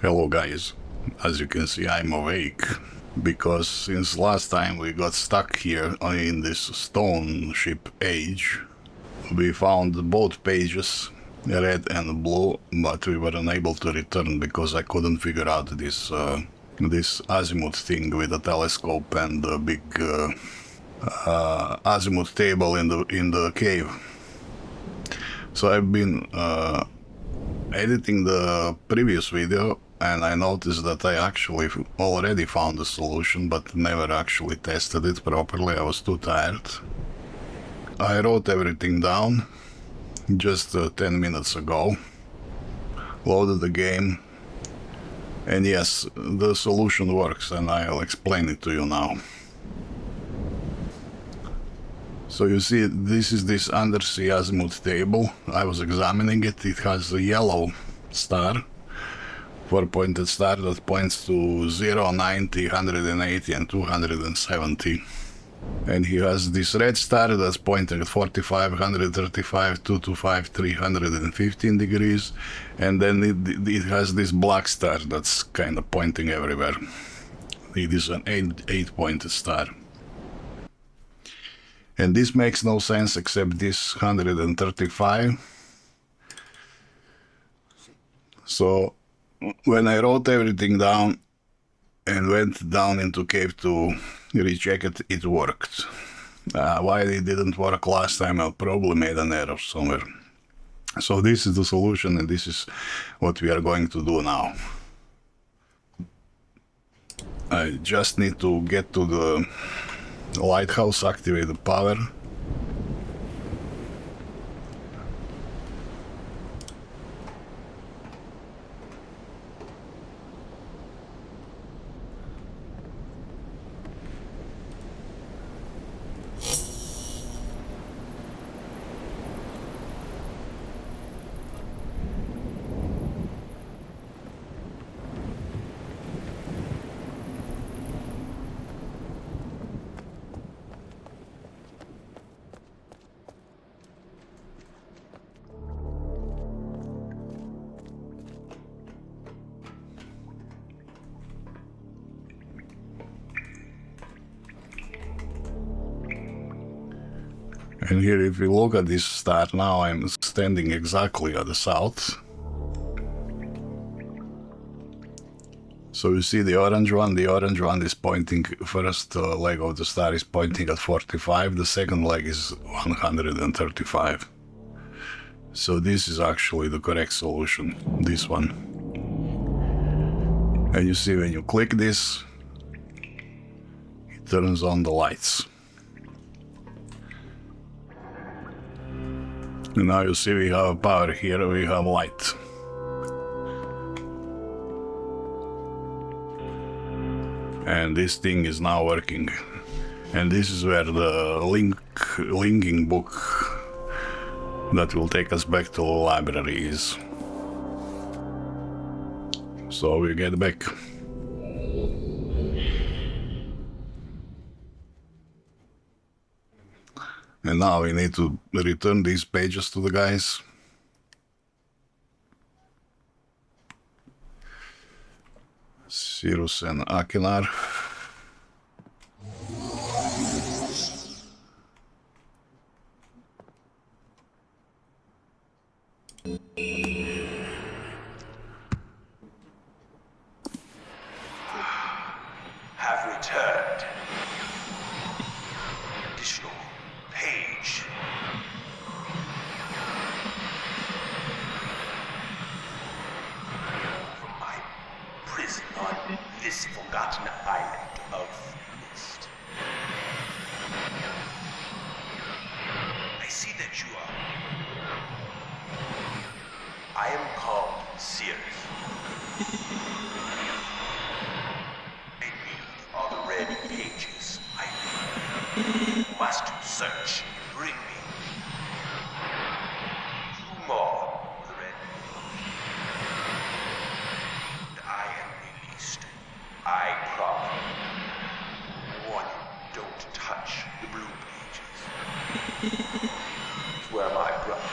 Hello guys, as you can see I'm awake, because since last time we got stuck here in this StoneShip Age, we found both pages, red and blue, but we were unable to return because I couldn't figure out this azimuth thing with a telescope and the big azimuth table in the cave. So I've been editing the previous video, and I noticed that I actually already found the solution, but never actually tested it properly. I was too tired. I wrote everything down just 10 minutes ago, loaded the game, and yes, the solution works, and I'll explain it to you now. So you see, this is this Undersea azimuth table. I was examining it. It has a yellow star, 4-pointed star that points to 0, 90, 180 and 270. And he has this red star that's pointing at 45, 135, 225, 315 degrees. And then it has this black star that's kind of pointing everywhere. It is an 8-pointed star. And this makes no sense except this 135. So when I wrote everything down and went down into cave to recheck it, it worked. Why it didn't work last time, I probably made an error somewhere. So this is the solution, and this is what we are going to do now. I just need to get to the lighthouse, activate the power. And here, if you look at this star now, I'm standing exactly at the south. So you see the orange one is pointing, first leg of the star is pointing at 45, the second leg is 135. So this is actually the correct solution, this one. And you see when you click this, it turns on the lights. And now you see we have power here, we have light. And this thing is now working. And this is where the linking book that will take us back to the library is. So we get back. And now we need to return these pages to the guys. Sirrus and Achenar. Have returned. Additional page. From my prison on this forgotten island of Myst. I see that you are. I am called Sirrus. I need all the red pages I need. You must search, bring me. 2 more of the red pages. And I am released. I promise. Warning, don't touch the blue pages. It's where my brother,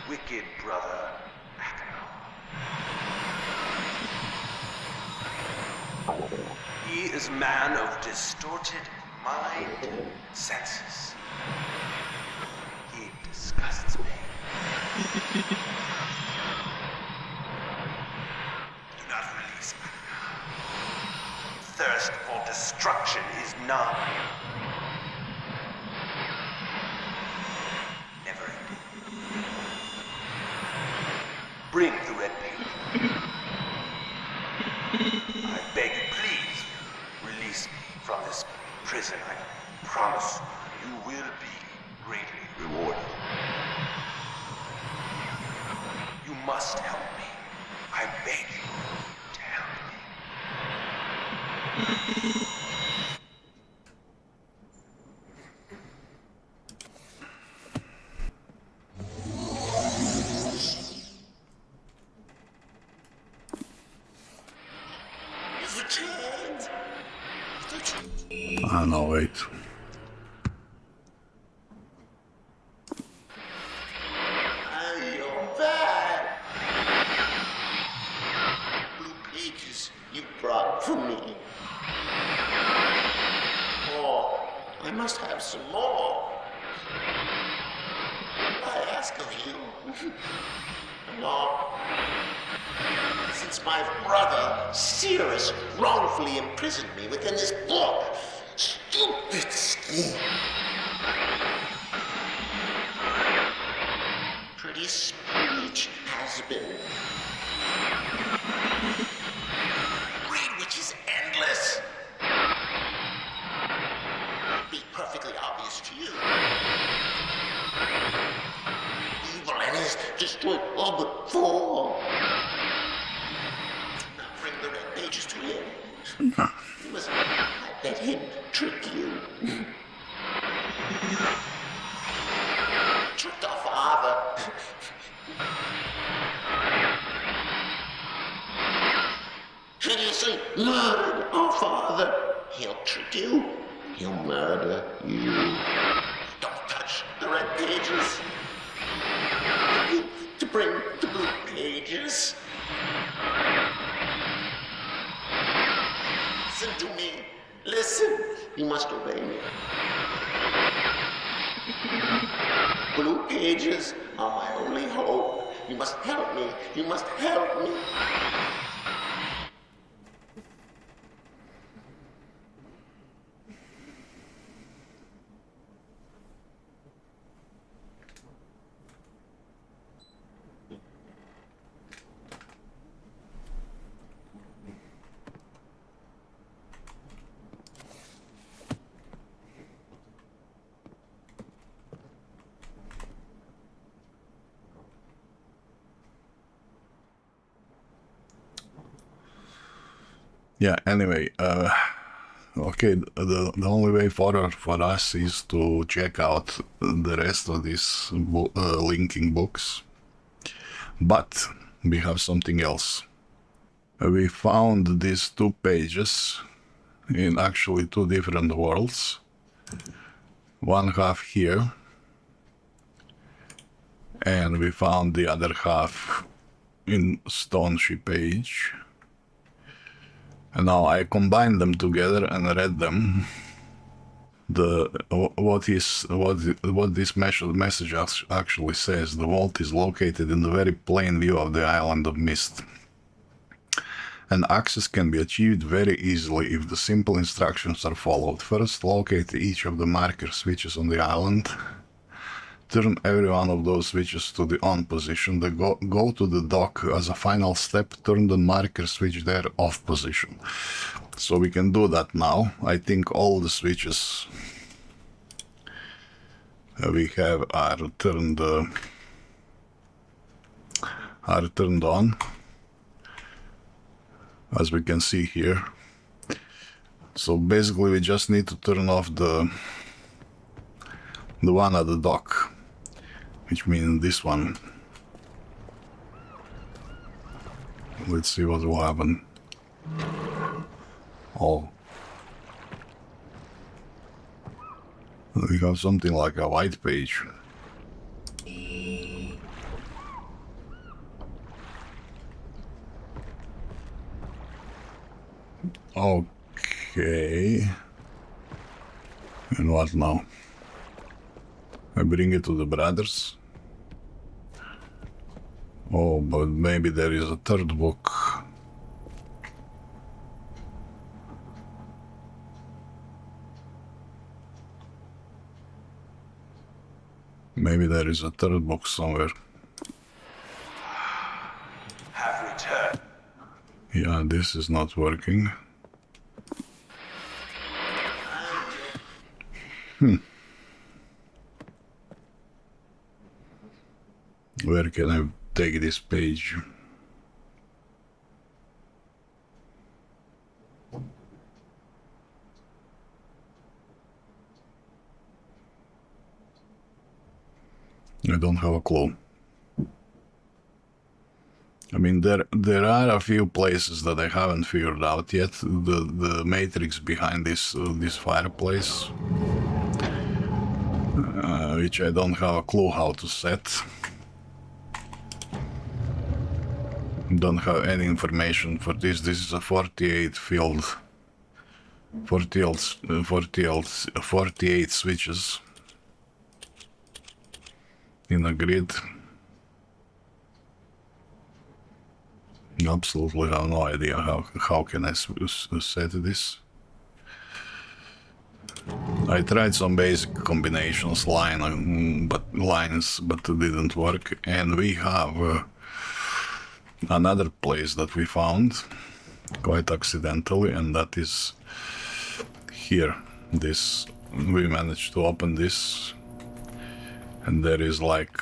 wicked brother, Achenar. is man of distorted mind and senses. He disgusts me. Do not release me. Thirst for destruction is numb. Never ending. Bring the red paint. I beg you, please, release me from this prison. I promise you will be greatly rewarded. You must help me. I beg you to help me. Ah, no, wait. You're back. Blue pages you brought for me. Oh, I must have some more. I ask of you. No. Since my brother, Sirrus, wrongfully imprisoned me within this book. Stupid scheme. Pretty speech has been. Read which is endless. Be perfectly obvious to you. Evil Ennis destroyed all but four. Do not bring the red pages to him. You must not let him trick you. Tricked our father. Hideously murdered our father. He'll trick you. He'll murder you. Don't touch the red pages. To bring the blue pages. Listen to me. Listen. You must obey me. Blue pages are my only hope. You must help me. You must help me. Yeah, anyway, okay, the only way forward for us is to check out the rest of these linking books. But we have something else. We found these 2 pages in actually 2 different worlds. One half here, and we found the other half in StoneShip Age. And now I combined them together and read them. What this message actually says: the vault is located in the very plain view of the island of Myst, and access can be achieved very easily if the simple instructions are followed. First, locate each of the marker switches on the island. Turn every one of those switches to the on position. Then go to the dock. As a final step, turn the marker switch there off position. So we can do that now. I think all the switches we have are turned on, as we can see here. So basically we just need to turn off the one at the dock, which means this one. Let's see what will happen. Oh, we have something like a white page. Okay. And what now? I bring it to the brothers. Oh, but maybe there is a third book. Maybe there is a third book somewhere. Have returned. Yeah, this is not working. Where can I take this page? I don't have a clue. I mean, there are a few places that I haven't figured out yet. The matrix behind this fireplace, which I don't have a clue how to set. Don't have any information for this. This is a 48 field, 48 switches in a grid. Absolutely have no idea how can I set this. I tried some basic combinations, lines, but it didn't work. And we have another place that we found quite accidentally, and that is here. This, we managed to open this, and there is like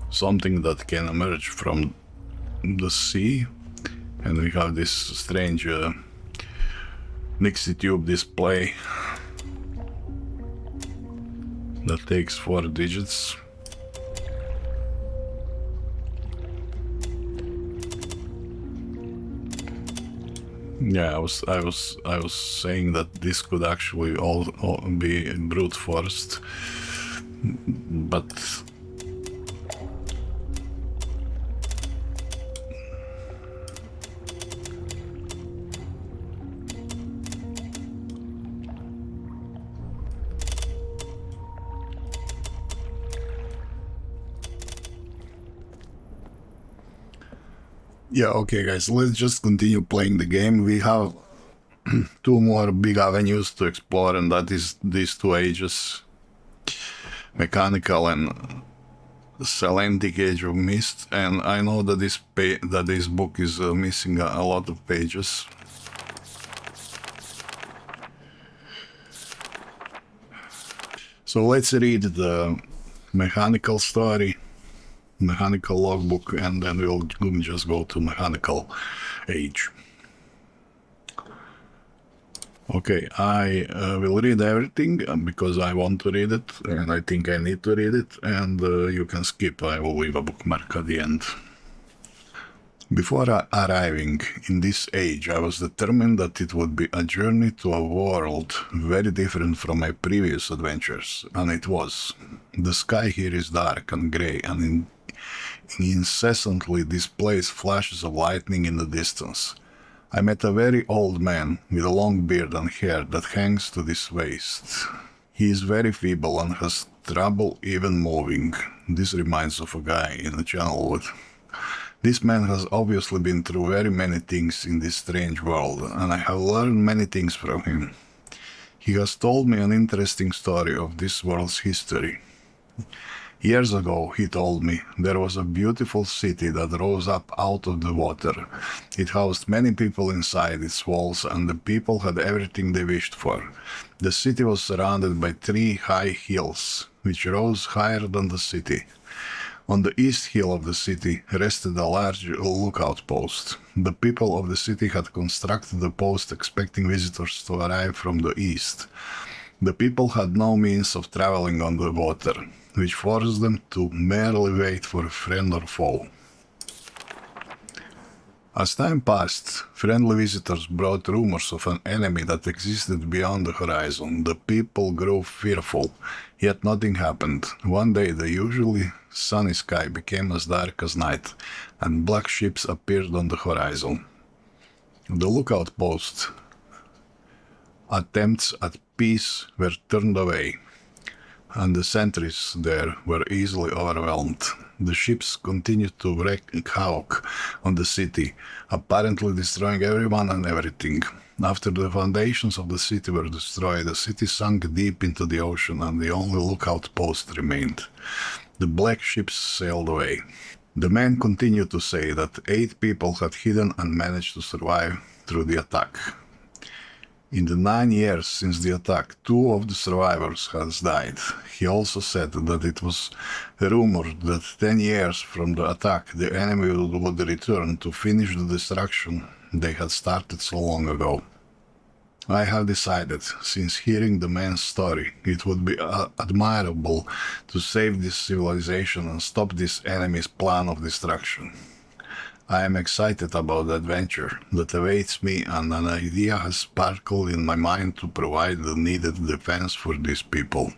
something that can emerge from the sea, and we have this strange Nixie tube display that takes 4 digits. Yeah, I was saying that this could actually all be brute forced, but yeah, okay guys, let's just continue playing the game. We have 2 more big avenues to explore, and that is these 2 ages, mechanical and Selenitic Age of Myst. And I know that this book is missing a lot of pages. So let's read the mechanical story, mechanical logbook, and then we'll just go to mechanical age. Okay, I will read everything because I want to read it, and I think I need to read it, and you can skip. I will leave a bookmark at the end. Before arriving in this age, I was determined that it would be a journey to a world very different from my previous adventures, and it was. The sky here is dark and grey, and incessantly displays flashes of lightning in the distance. I met a very old man with a long beard and hair that hangs to his waist. He is very feeble and has trouble even moving. This reminds of a guy in the Channelwood. This man has obviously been through very many things in this strange world, and I have learned many things from him. He has told me an interesting story of this world's history. Years ago, he told me, there was a beautiful city that rose up out of the water. It housed many people inside its walls, and the people had everything they wished for. The city was surrounded by 3 high hills, which rose higher than the city. On the east hill of the city rested a large lookout post. The people of the city had constructed the post expecting visitors to arrive from the east. The people had no means of traveling on the water, which forced them to merely wait for a friend or foe. As time passed, friendly visitors brought rumors of an enemy that existed beyond the horizon. The people grew fearful, yet nothing happened. One day the usually sunny sky became as dark as night, and black ships appeared on the horizon. The lookout post attempts at peace were turned away, and the sentries there were easily overwhelmed. The ships continued to wreak havoc on the city, apparently destroying everyone and everything. After the foundations of the city were destroyed, the city sunk deep into the ocean and the only lookout post remained. The black ships sailed away. The men continued to say that 8 people had hidden and managed to survive through the attack. In the 9 years since the attack, 2 of the survivors had died. He also said that it was rumored that 10 years from the attack, the enemy would return to finish the destruction they had started so long ago. I have decided, since hearing the man's story, it would be admirable to save this civilization and stop this enemy's plan of destruction. I am excited about the adventure that awaits me, and an idea has sparkled in my mind to provide the needed defense for these people.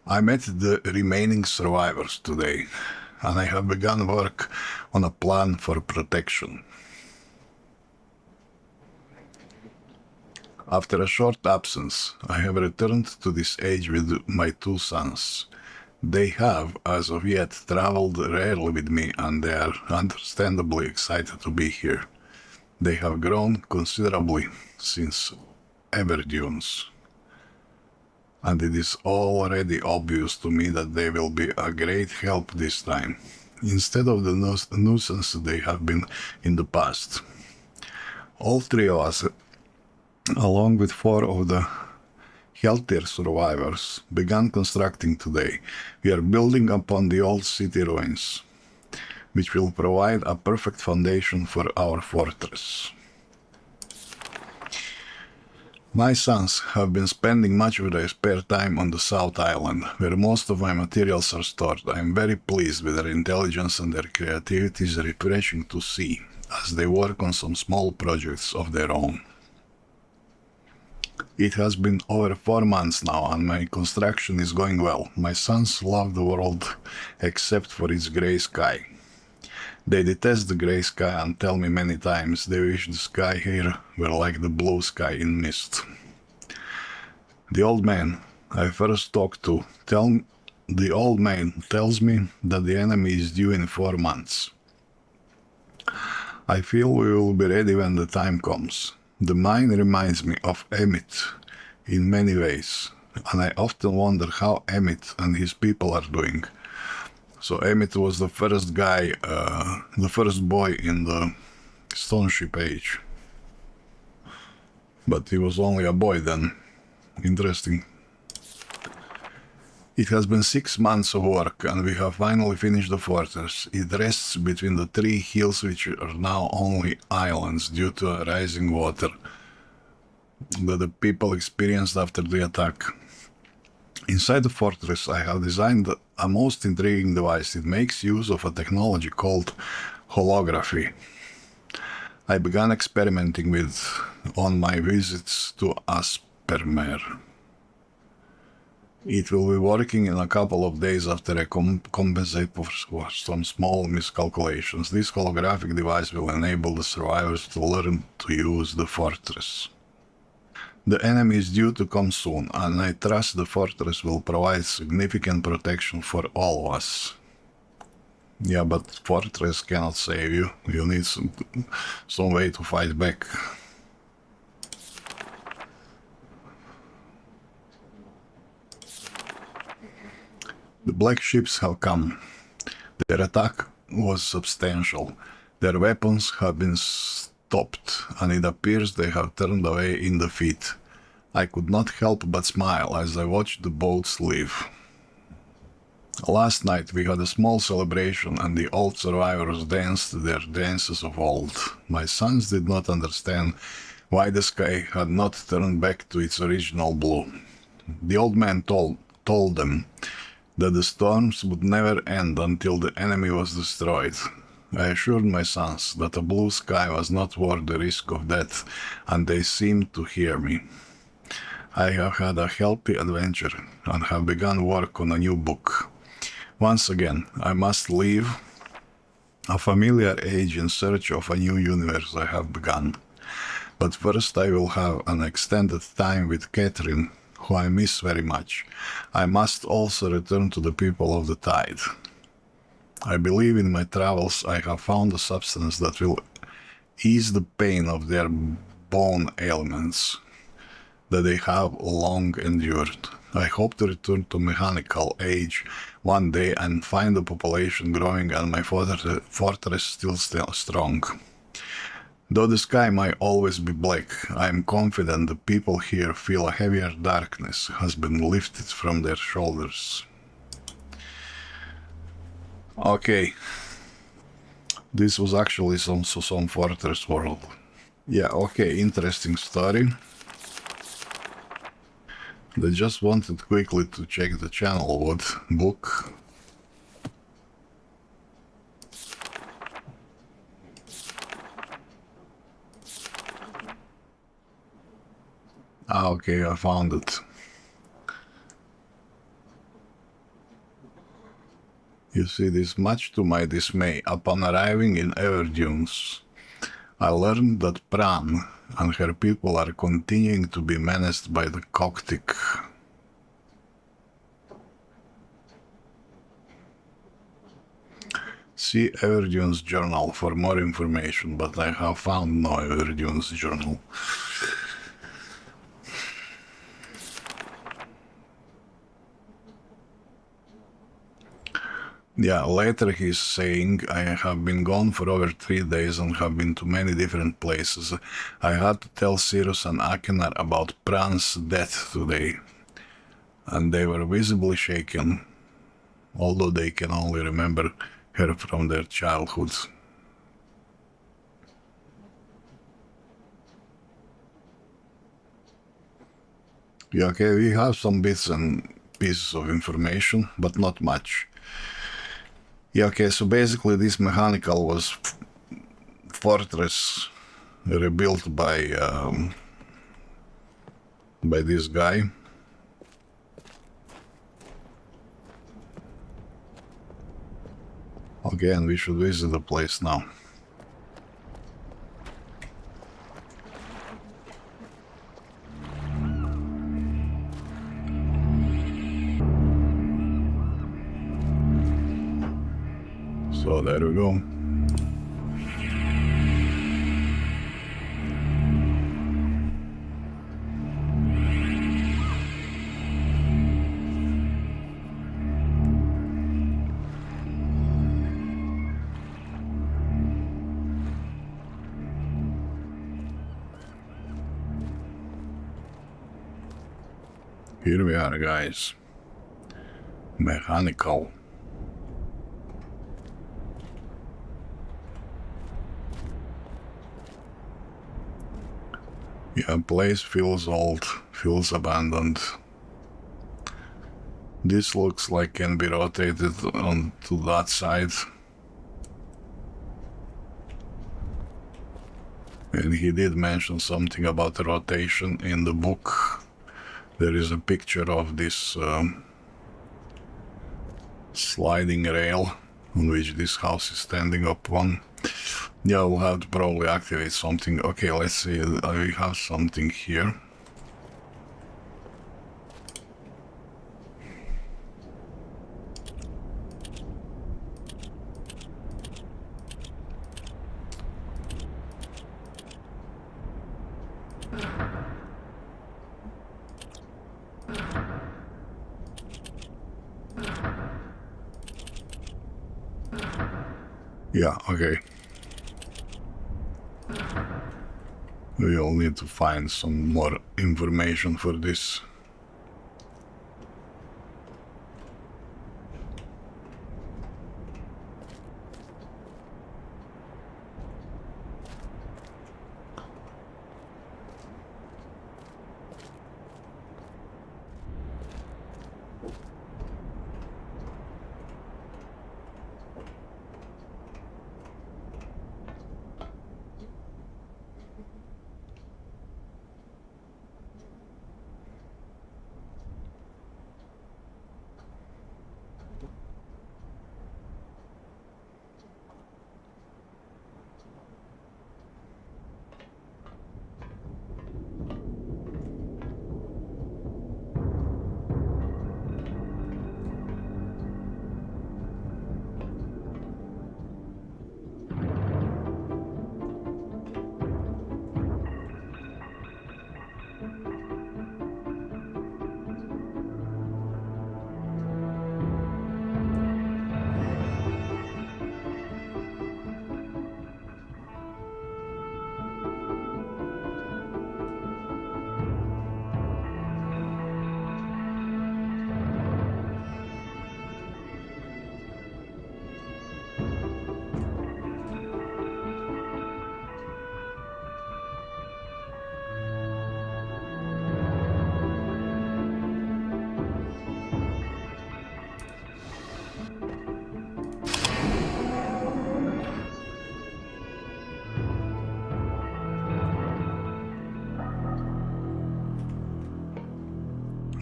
I met the remaining survivors today, and I have begun work on a plan for protection. After a short absence, I have returned to this age with my 2 sons. They have, as of yet, traveled rarely with me, and they are understandably excited to be here. They have grown considerably since Everdunes, and it is already obvious to me that they will be a great help this time, instead of the nuisance they have been in the past. All 3 of us, along with 4 of the healthier survivors, began constructing today. We are building upon the old city ruins, which will provide a perfect foundation for our fortress. My sons have been spending much of their spare time on the South Island, where most of my materials are stored. I am very pleased with their intelligence, and their creativity is refreshing to see, as they work on some small projects of their own. It has been over 4 months now, and my construction is going well. My sons love the world except for its grey sky. They detest the grey sky and tell me many times they wish the sky here were like the blue sky in Myst. The old man I first talked to tells me that the enemy is due in 4 months. I feel we will be ready when the time comes. The mine reminds me of Emmett in many ways, and I often wonder how Emmett and his people are doing. So Emmett was the first guy, the first boy in the StoneShip Age. But he was only a boy then. Interesting. It has been 6 months of work, and we have finally finished the fortress. It rests between the 3 hills, which are now only islands due to rising water that the people experienced after the attack. Inside the fortress, I have designed a most intriguing device. It makes use of a technology called holography. I began experimenting with on my visits to Aspermer. It will be working in a couple of days after I compensate for some small miscalculations. This holographic device will enable the survivors to learn to use the fortress. The enemy is due to come soon, and I trust the fortress will provide significant protection for all of us. Yeah, but fortress cannot save you. You need some way to fight back. The black ships have come. Their attack was substantial. Their weapons have been stopped, and it appears they have turned away in defeat. I could not help but smile as I watched the boats leave. Last night we had a small celebration, and the old survivors danced their dances of old. My sons did not understand why the sky had not turned back to its original blue. The old man told them that the storms would never end until the enemy was destroyed. I assured my sons that a blue sky was not worth the risk of death, and they seemed to hear me. I have had a healthy adventure and have begun work on a new book. Once again, I must leave A familiar age in search of a new universe I have begun. But first I will have an extended time with Catherine, who I miss very much. I must also return to the people of the tide. I believe in my travels I have found a substance that will ease the pain of their bone ailments that they have long endured. I hope to return to mechanical age one day and find the population growing and my fortress still strong. Though the sky might always be black, I am confident the people here feel a heavier darkness has been lifted from their shoulders. Okay. This was actually some Fortress World. Yeah, okay, interesting story. They just wanted quickly to check the channel what book. Ah, okay, I found it. You see this, much to my dismay, upon arriving in Everdunes, I learned that Pran and her people are continuing to be menaced by the acoustic. See Everdunes journal for more information, but I have found no Everdunes journal. Yeah, later he's saying, I have been gone for over 3 days and have been to many different places. I had to tell Sirrus and Achenar about Pran's death today, and they were visibly shaken, although they can only remember her from their childhood. Yeah, okay, we have some bits and pieces of information, but not much. Yeah, okay, so basically this mechanical was fortress rebuilt by this guy. Okay, and we should visit the place now. So there we go. Here we are, guys. Mechanical. Yeah, place feels old, feels abandoned. This looks like can be rotated on to that side. And he did mention something about rotation in the book. There is a picture of this sliding rail on which this house is standing upon. Yeah, we'll have to probably activate something. Okay, let's see. We have something here. Yeah, okay. We'll need to find some more information for this.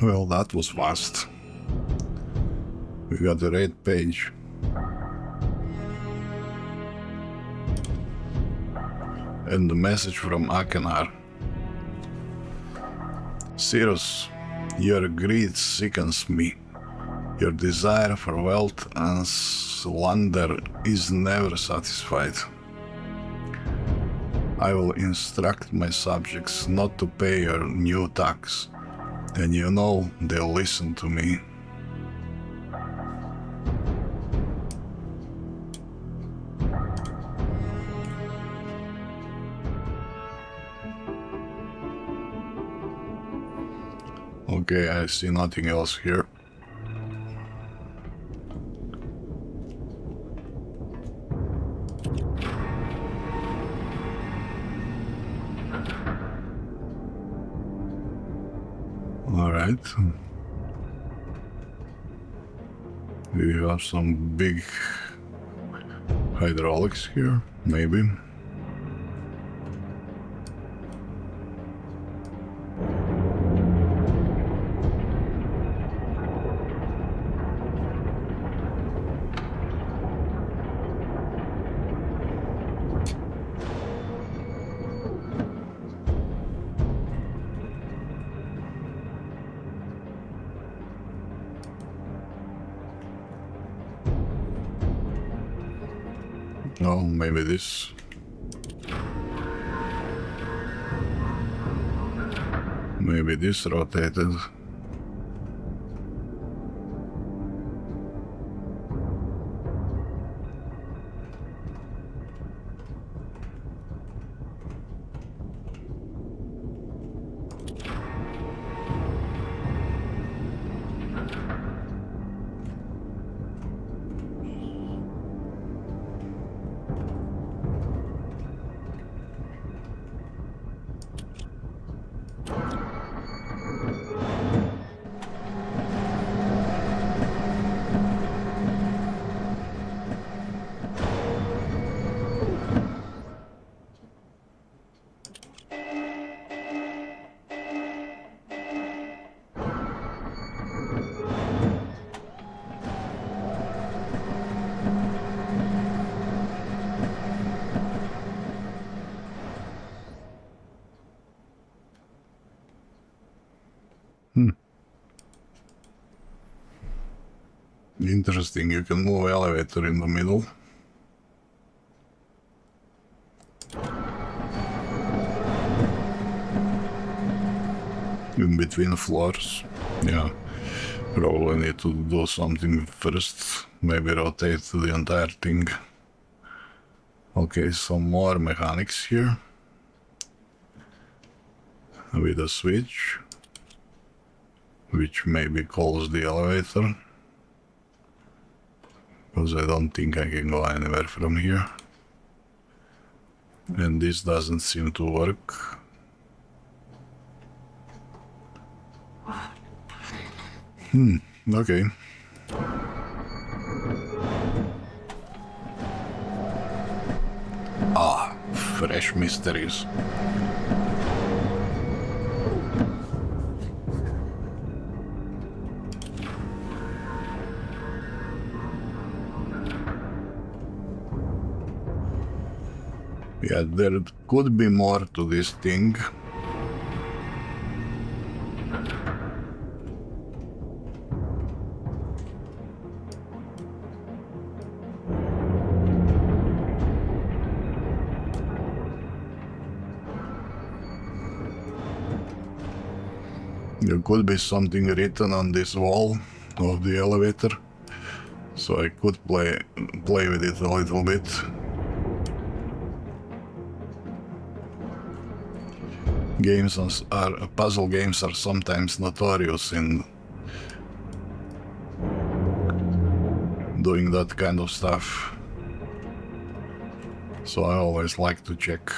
Well, that was fast. We got the red page. And the message from Achenar. Sirrus, your greed sickens me. Your desire for wealth and slander is never satisfied. I will instruct my subjects not to pay your new tax, and you know they'll listen to me. Okay, I see nothing else here. Alright. We have some big hydraulics here, maybe. Oh, maybe this. Maybe this rotated. Interesting, you can move elevator in the middle. In between floors. Yeah, probably need to do something first. Maybe rotate the entire thing. Okay, some more mechanics here. With a switch. Which maybe calls the elevator. Because I don't think I can go anywhere from here. And this doesn't seem to work. Okay. Ah, fresh mysteries. Yeah, there could be more to this thing. There could be something written on this wall of the elevator, so I could play with it a little bit. Puzzle games are sometimes notorious in doing that kind of stuff, so I always like to check.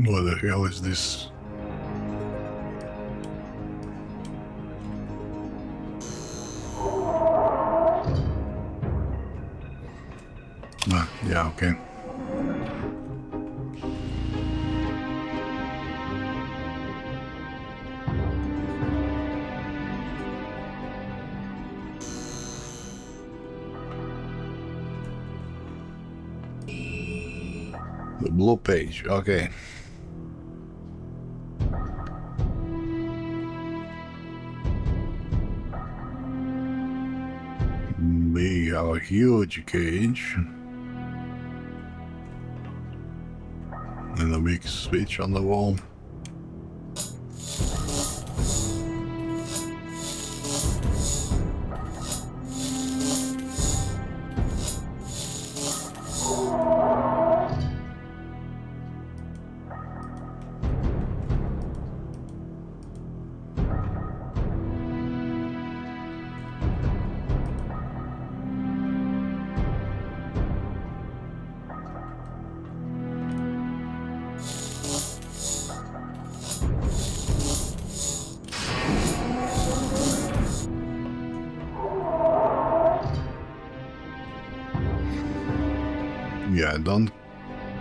What the hell is this? Ah, yeah, okay. The blue page, okay. We have a huge cage. And a big switch on the wall. Yeah, I don't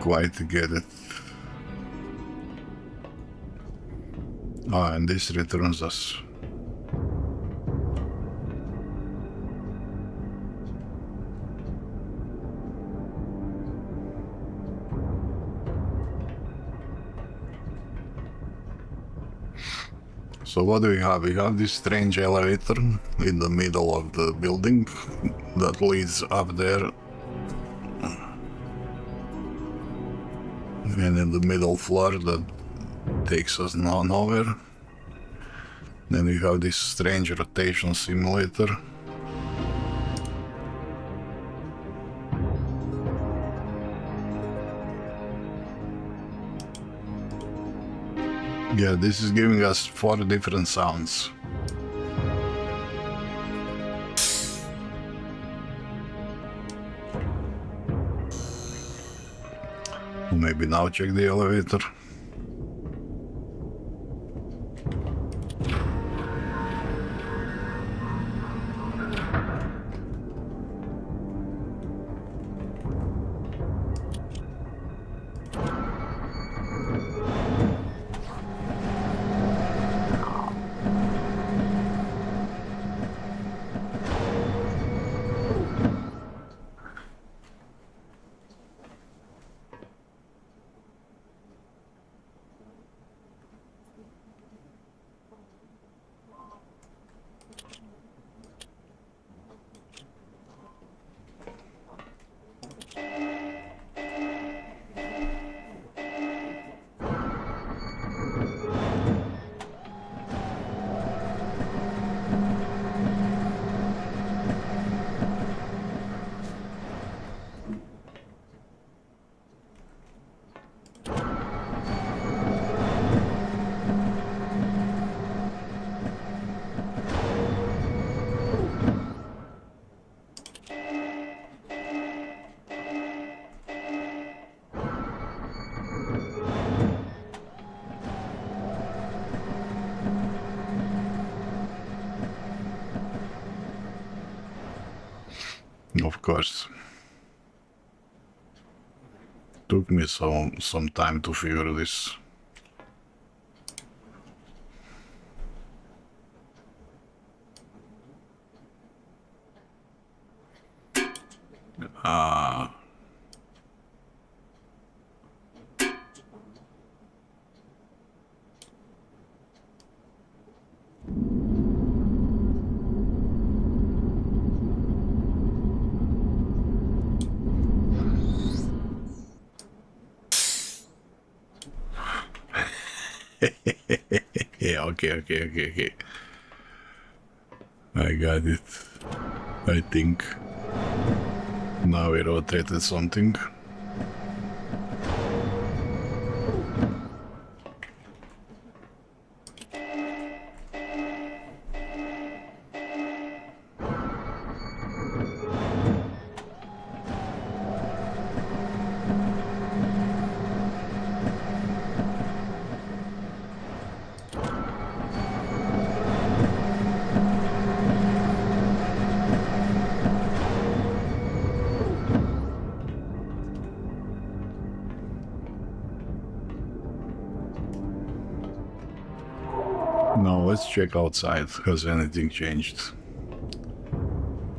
quite get it. Ah, and this returns us. So what do we have? We have this strange elevator in the middle of the building that leads up there. And in the middle floor that takes us nowhere. Then we have this strange rotation simulator. Yeah, this is giving us 4 different sounds. Maybe now check the elevator. Of course. Took me some time to figure this. Ah. Yeah, okay. I got it. I think. Now we rotated something. Now let's check outside. Has anything changed?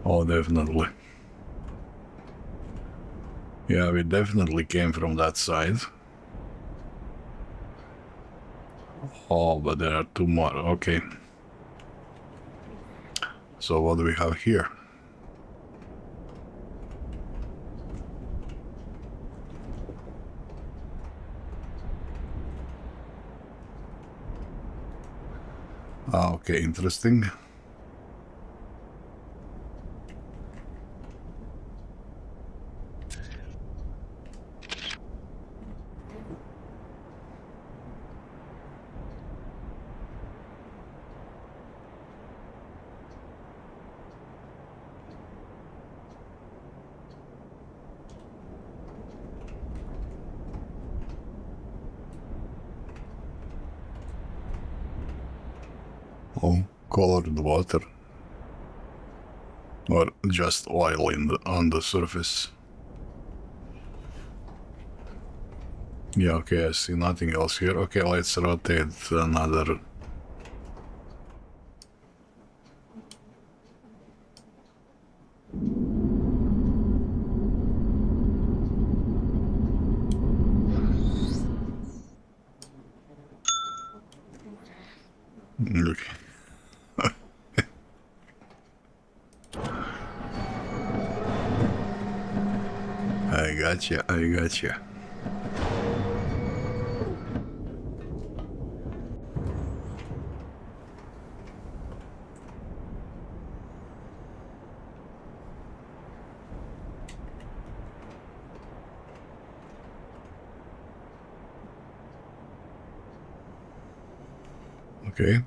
Oh, definitely. Yeah, we definitely came from that side. Oh, but there are two more. Okay. So what do we have here? Ah, okay, interesting. Oh, colored water. Or just oil on the surface. Yeah, okay, I see nothing else here. Okay, let's rotate another. Okay. I gotcha, I gotcha. Okay.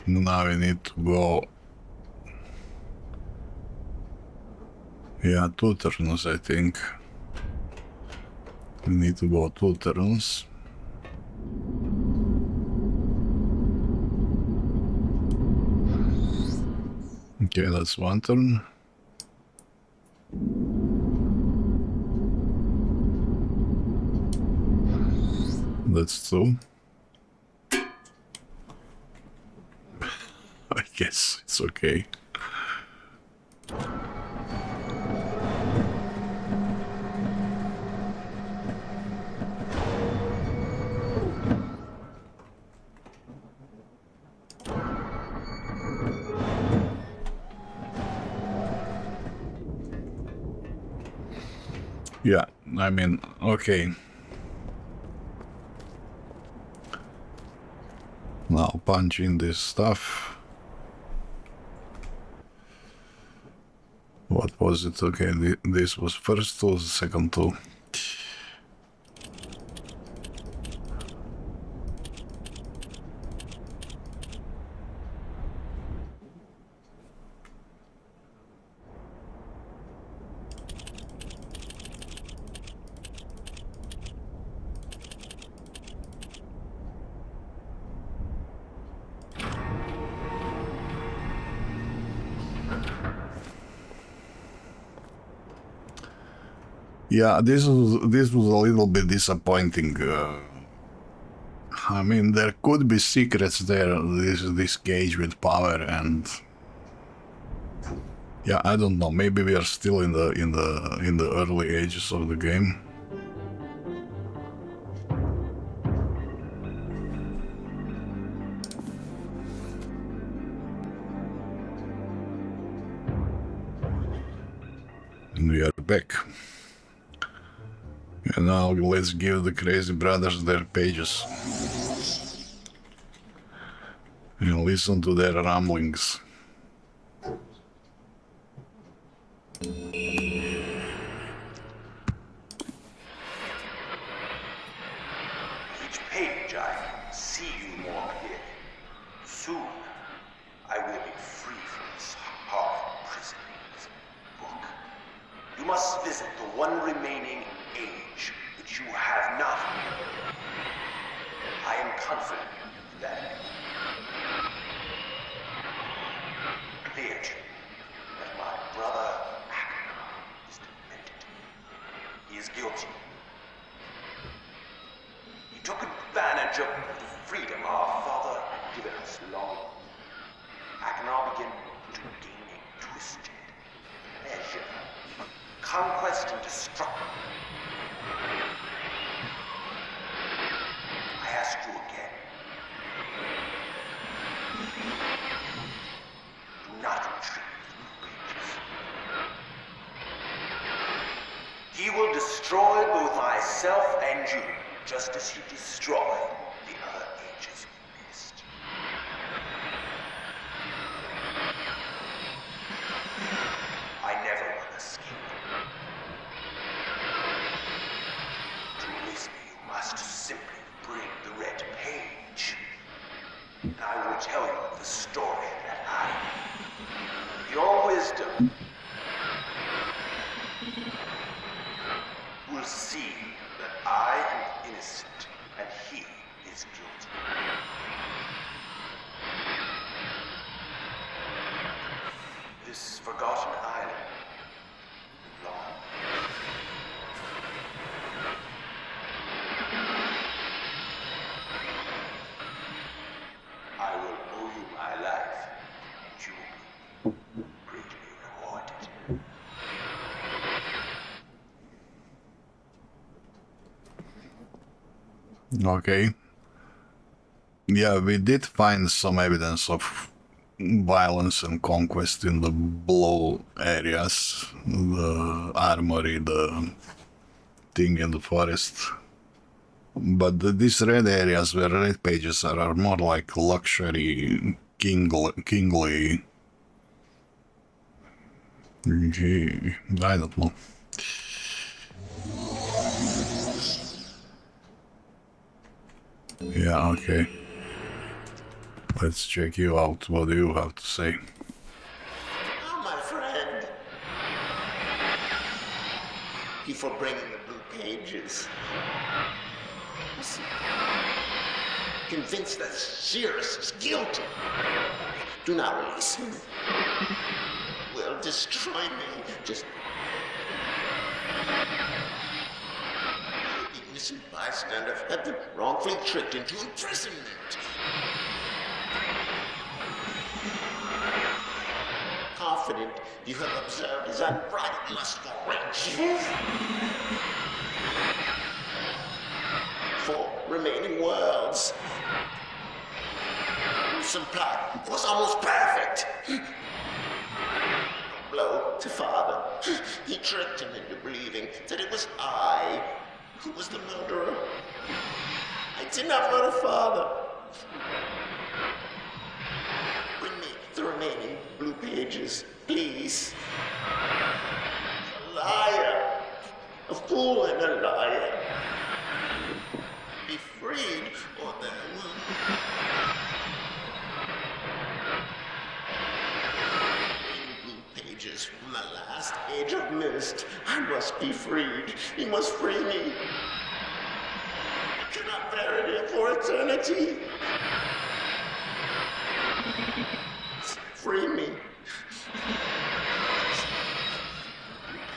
Now we need to go. Yeah, 2 turns, I think. We need to go 2 turns. Okay, that's 1 turn. That's 2. I guess it's okay. Yeah, I mean, okay. Now punch in this stuff. What was it? Okay, this was first 2, second 2. Yeah, this was a little bit disappointing. I mean, there could be secrets there. This cage with power, and yeah, I don't know. Maybe we are still in the early ages of the game. And we are back. And now let's give the crazy brothers their pages. And listen to their ramblings. Each page I see you more clearly. Soon, I will be free from this hard prison. Book. You must visit the one remaining age which you have not. I am confident that alone, I can now begin to gain a twisted pleasure, conquest and destruction. I ask you again. Do not retreat from the Ages. He will destroy both myself and you, just as he destroyed the other ages we missed. I never will escape. To release me, you must simply bring the red page. And I will tell you the story that your wisdom will see that I am innocent and he is guilty. This forgotten island, long. I will owe you my life, and you will be greatly rewarded. Okay. Yeah, we did find some evidence of violence and conquest in the below areas. The armory, the thing in the forest. But these red areas where red pages are more like luxury, kingly. Okay, I don't know. Yeah, okay. Let's check you out. What do you have to say? Oh, my friend. Thank you for bringing the blue pages. Listen. Convinced that Sirrus is guilty. Do not release him. Will destroy me. Just... The innocent bystander have been wrongfully tricked into imprisonment. Confident you have observed his unbridled lust for riches. 4 remaining worlds. Some plot was almost perfect. Blow to father. He tricked him into believing that it was I who was the murderer. I did not murder father. Bring me the remaining blue pages, please. A liar. A fool and a liar. Be freed, or there will... Blue pages from the last age of Myst. I must be freed. He must free me. I cannot bear it here for eternity. Free me.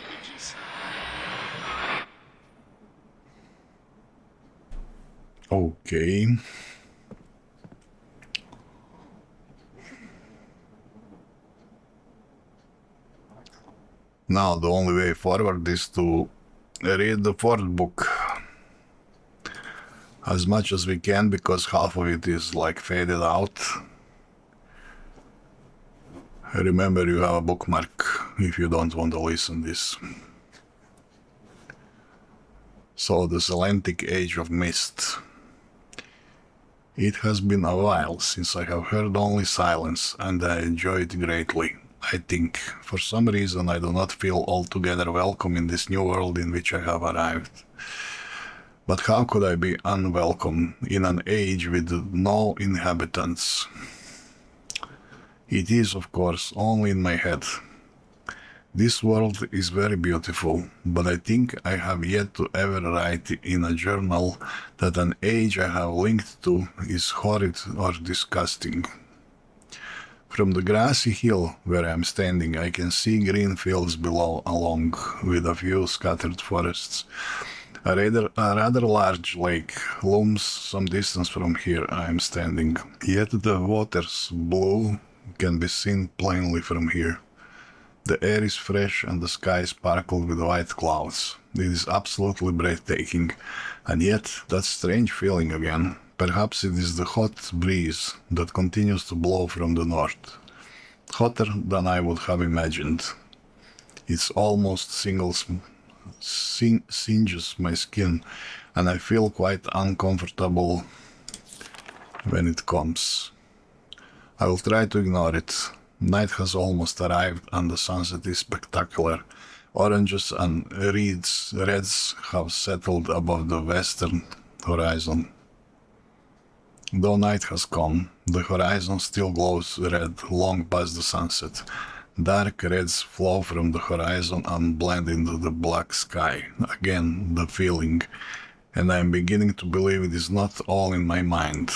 Pages. Okay. Now the only way forward is to read the 4th book as much as we can, because half of it is like faded out. Remember, you have a bookmark if you don't want to listen this. So, the Selenitic Age of Myst. It has been a while since I have heard only silence, and I enjoy it greatly. I think, for some reason, I do not feel altogether welcome in this new world in which I have arrived. But how could I be unwelcome in an age with no inhabitants? It is, of course, only in my head. This world is very beautiful, but I think I have yet to ever write in a journal that an age I have linked to is horrid or disgusting. From the grassy hill where I am standing, I can see green fields below, along with a few scattered forests. A rather large lake looms some distance from here I am standing, yet the water's blue can be seen plainly from here. The air is fresh and the sky sparkled with white clouds. It is absolutely breathtaking, and yet that strange feeling again. Perhaps it is the hot breeze that continues to blow from the north. Hotter than I would have imagined. It's almost singes my skin, and I feel quite uncomfortable when it comes. I will try to ignore it. Night has almost arrived and the sunset is spectacular. Oranges and reds have settled above the western horizon. Though night has come, the horizon still glows red long past the sunset. Dark reds flow from the horizon and blend into the black sky. Again, the feeling. And I am beginning to believe it is not all in my mind.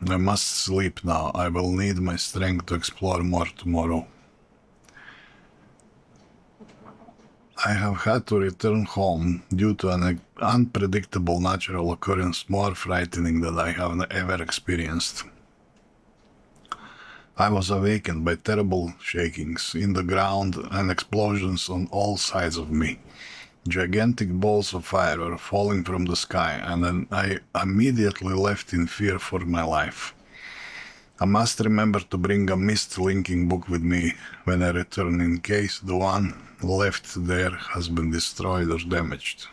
I must sleep now. I will need my strength to explore more tomorrow. I have had to return home due to an unpredictable natural occurrence more frightening than I have ever experienced. I was awakened by terrible shakings in the ground and explosions on all sides of me. Gigantic balls of fire were falling from the sky, and then I immediately left in fear for my life. I must remember to bring a Myst linking book with me when I return in case the one left there has been destroyed or damaged.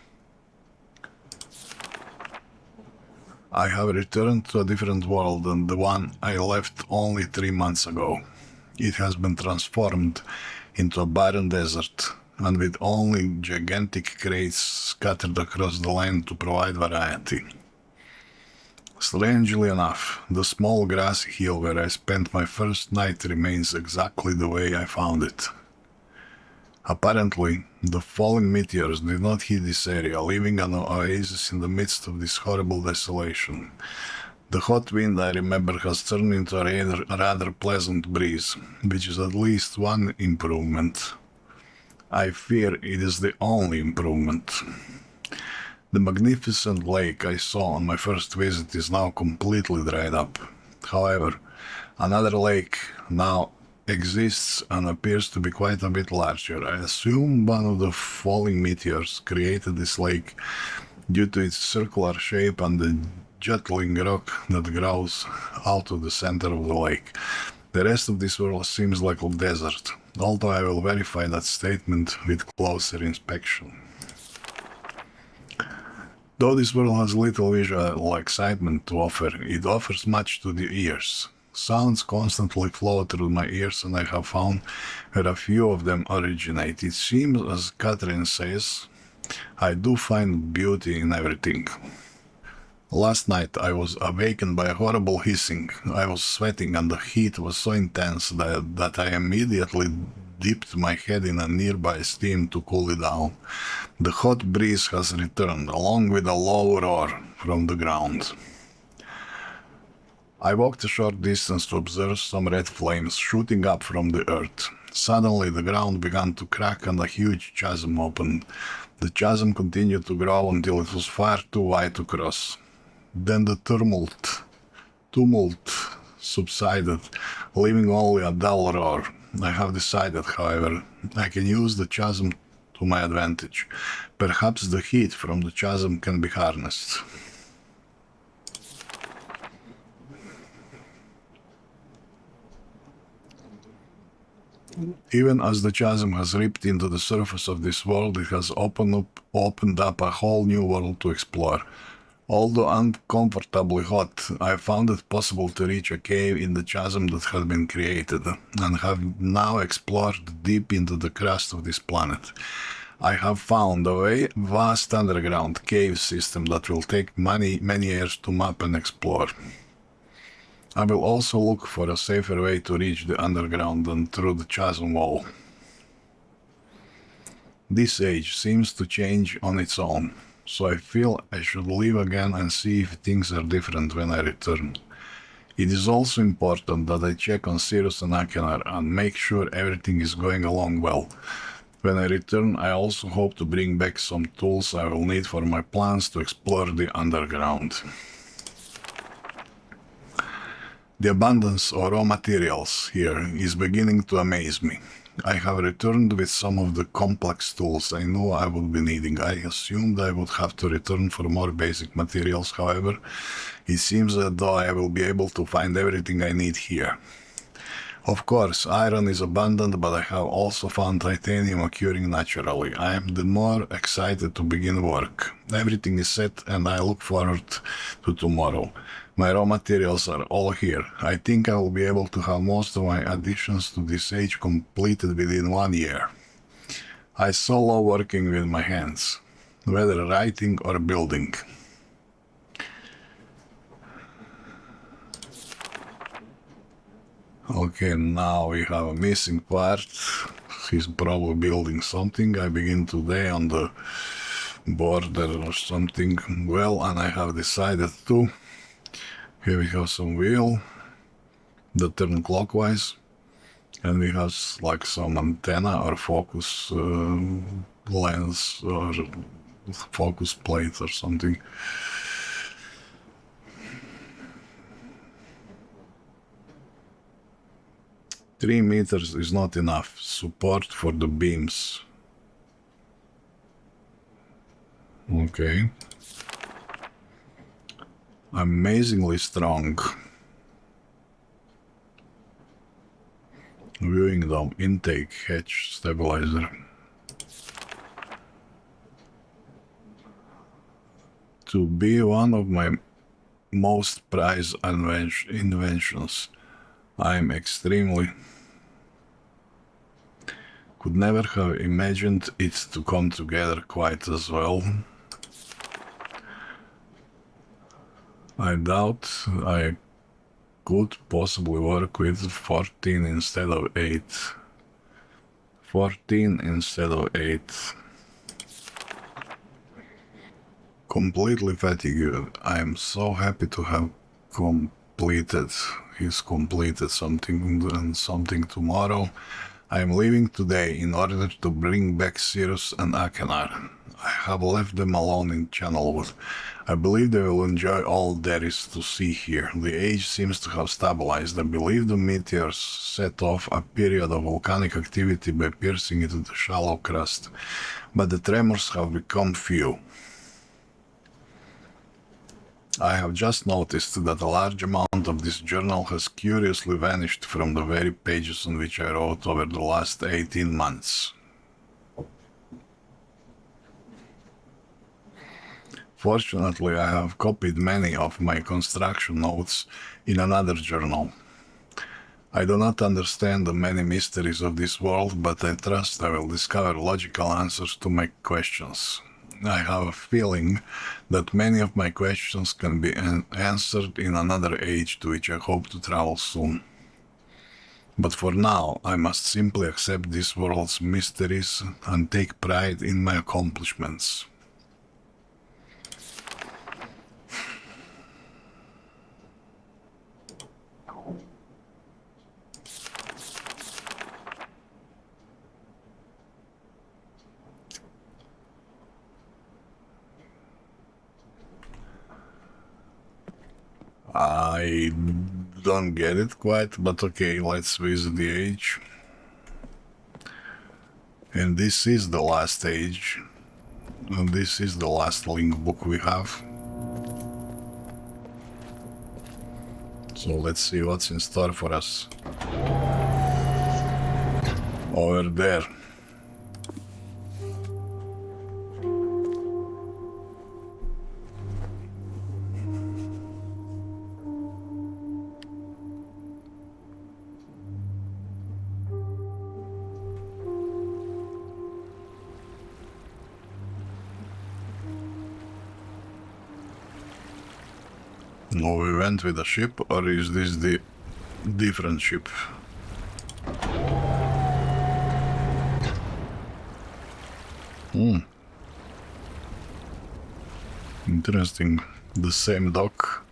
I have returned to a different world than the one I left only 3 months ago. It has been transformed into a barren desert, and with only gigantic crates scattered across the land to provide variety. Strangely enough, the small grassy hill where I spent my first night remains exactly the way I found it. Apparently, the falling meteors did not hit this area, leaving an oasis in the midst of this horrible desolation. The hot wind, I remember, has turned into a rather pleasant breeze, which is at least one improvement. I fear it is the only improvement. The magnificent lake I saw on my first visit is now completely dried up. However, another lake now exists and appears to be quite a bit larger. I assume one of the falling meteors created this lake due to its circular shape and the jutting rock that grows out of the center of the lake. The rest of this world seems like a desert, although I will verify that statement with closer inspection. Though this world has little visual excitement to offer, it offers much to the ears. Sounds constantly flow through my ears, and I have found where a few of them originate. It seems, as Catherine says, I do find beauty in everything. Last night I was awakened by a horrible hissing. I was sweating and the heat was so intense that I immediately dipped my head in a nearby steam to cool it down. The hot breeze has returned, along with a low roar from the ground. I walked a short distance to observe some red flames shooting up from the earth. Suddenly the ground began to crack and a huge chasm opened. The chasm continued to grow until it was far too wide to cross. Then the tumult subsided, leaving only a dull roar. I have decided, however, I can use the chasm to my advantage. Perhaps the heat from the chasm can be harnessed. Even as the chasm has ripped into the surface of this world, it has opened up a whole new world to explore. Although uncomfortably hot, I found it possible to reach a cave in the chasm that had been created, and have now explored deep into the crust of this planet. I have found a vast underground cave system that will take many years to map and explore. I will also look for a safer way to reach the underground than through the chasm wall. This age seems to change on its own, so I feel I should leave again and see if things are different when I return. It is also important that I check on Sirrus and Achenar and make sure everything is going along well. When I return, I also hope to bring back some tools I will need for my plans to explore the underground. The abundance of raw materials here is beginning to amaze me. I have returned with some of the complex tools I knew I would be needing. I assumed I would have to return for more basic materials, however, it seems as though I will be able to find everything I need here. Of course, iron is abundant, but I have also found titanium occurring naturally. I am the more excited to begin work. Everything is set and I look forward to tomorrow. My raw materials are all here. I think I will be able to have most of my additions to this age completed within 1 year. I so love working with my hands, whether writing or building. Okay, now we have a missing part. He's probably building something. I begin today on the border or something. Well, and I have decided to. Here we have some wheel that turn clockwise. And we have like some antenna or focus lens or focus plate or something. Three meters is not enough. Support for the beams. Okay. Amazingly strong. Viewing dome, intake, hatch, stabilizer. To be one of my most prized inventions, I am extremely... Could never have imagined it to come together quite as well. I doubt I could possibly work with 14 instead of 8. 14 instead of 8. Completely fatigued. I am so happy to have completed. He's completed something and something tomorrow. I am leaving today in order to bring back Sirrus and Achenar. I have left them alone in Channelwood. I believe they will enjoy all there is to see here. The age seems to have stabilized. I believe the meteors set off a period of volcanic activity by piercing into the shallow crust, but the tremors have become few. I have just noticed that a large amount of this journal has curiously vanished from the very pages on which I wrote over the last 18 months. Fortunately, I have copied many of my construction notes in another journal. I do not understand the many mysteries of this world, but I trust I will discover logical answers to my questions. I have a feeling that many of my questions can be answered in another age to which I hope to travel soon. But for now, I must simply accept this world's mysteries and take pride in my accomplishments. I don't get it quite, but okay, let's visit the age. And this is the last age. And this is the last link book we have. So let's see what's in store for us. Over there. No, we went with a ship, or is this the different ship? Interesting. The same dock.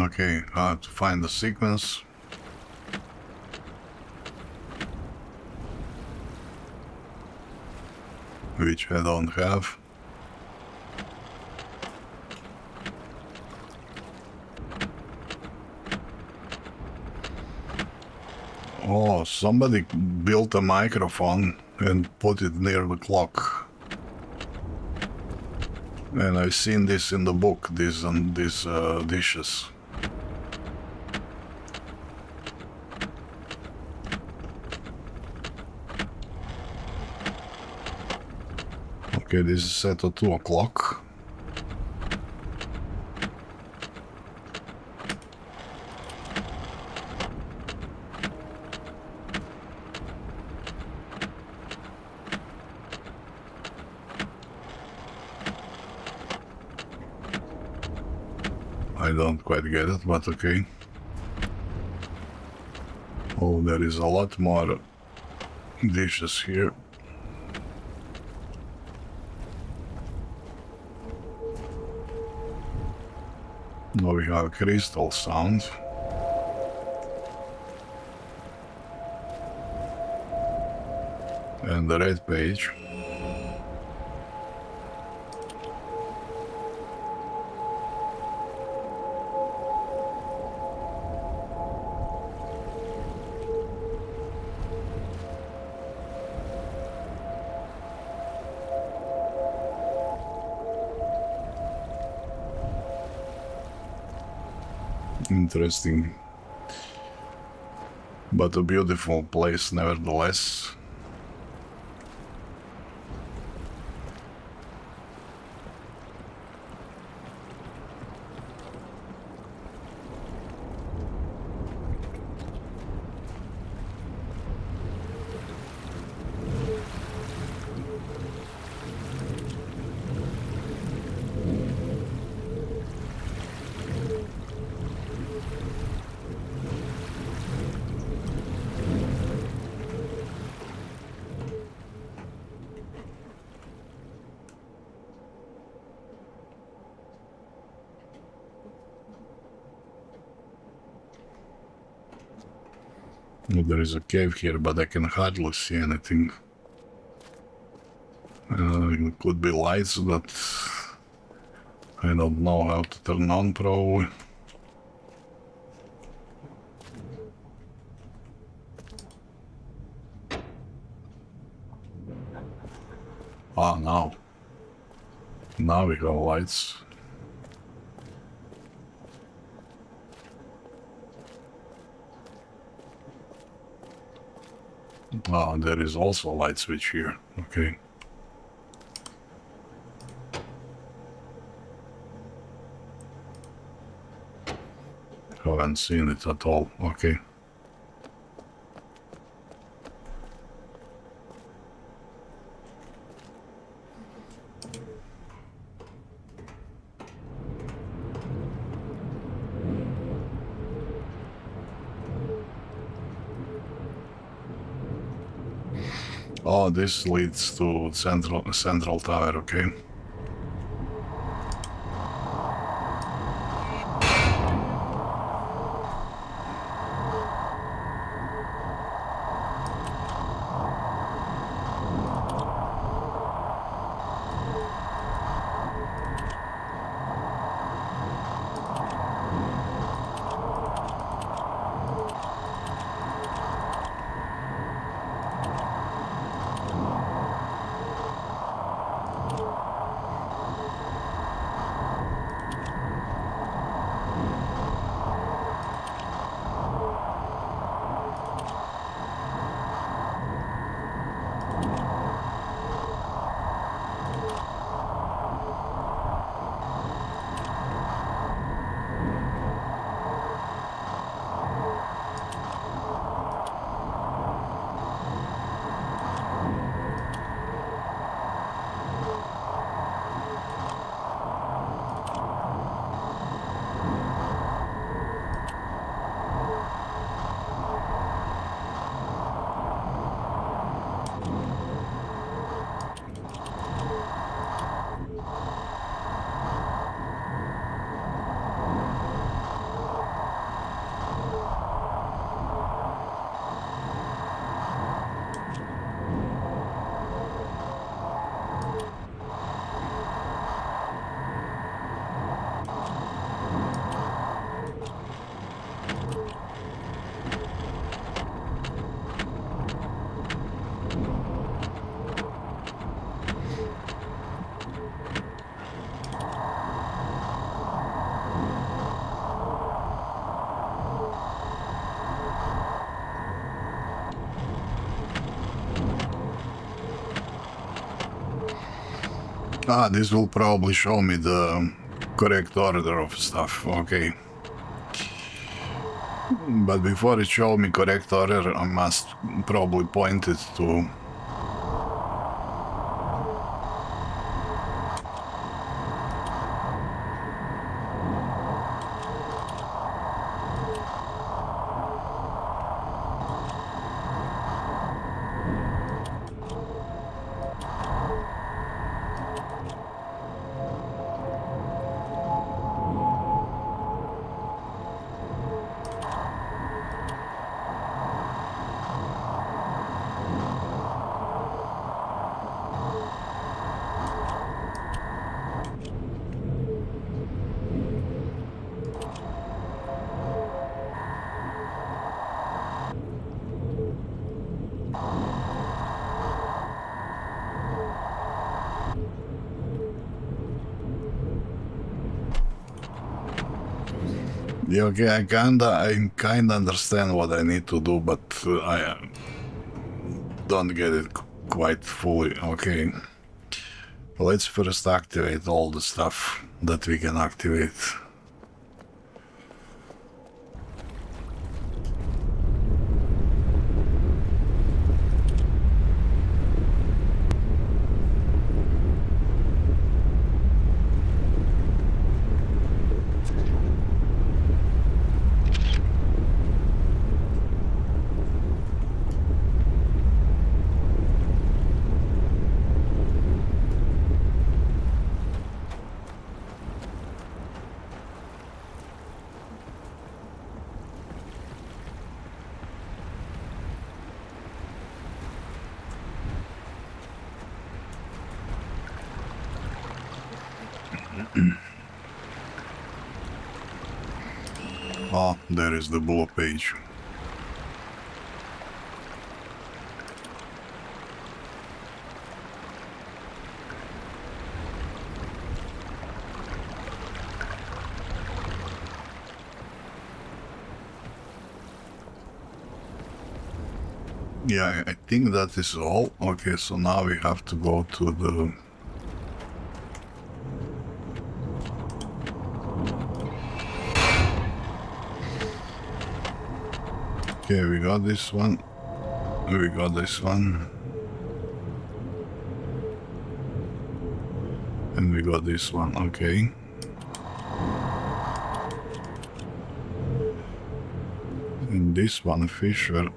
Okay, I have to find the sequence. Which I don't have. Oh, somebody built a microphone and put it near the clock. And I've seen this in the book, these dishes. Okay, this is set at 2 o'clock. I don't quite get it, but okay. Oh, there is a lot more dishes here. Now we have crystal sound. And the red page. Interesting, but a beautiful place nevertheless. There is a cave here, but I can hardly see anything. It could be lights that I don't know how to turn on, probably. Ah, now. Now we have lights. Ah, there is also a light switch here. Okay. Haven't seen it at all. Okay. Oh, this leads to central tower, okay. Ah, this will probably show me the correct order of stuff, okay. But before it show me correct order, I must probably point it to... Yeah, okay, I kinda understand what I need to do, but I don't get it quite fully. Okay, let's first activate all the stuff that we can activate. Oh, there is the blue page. Yeah, I think that is all. Okay, so now we have to go to the... Okay, we got this one. We got this one. And we got this one, okay. And this one, Fissure.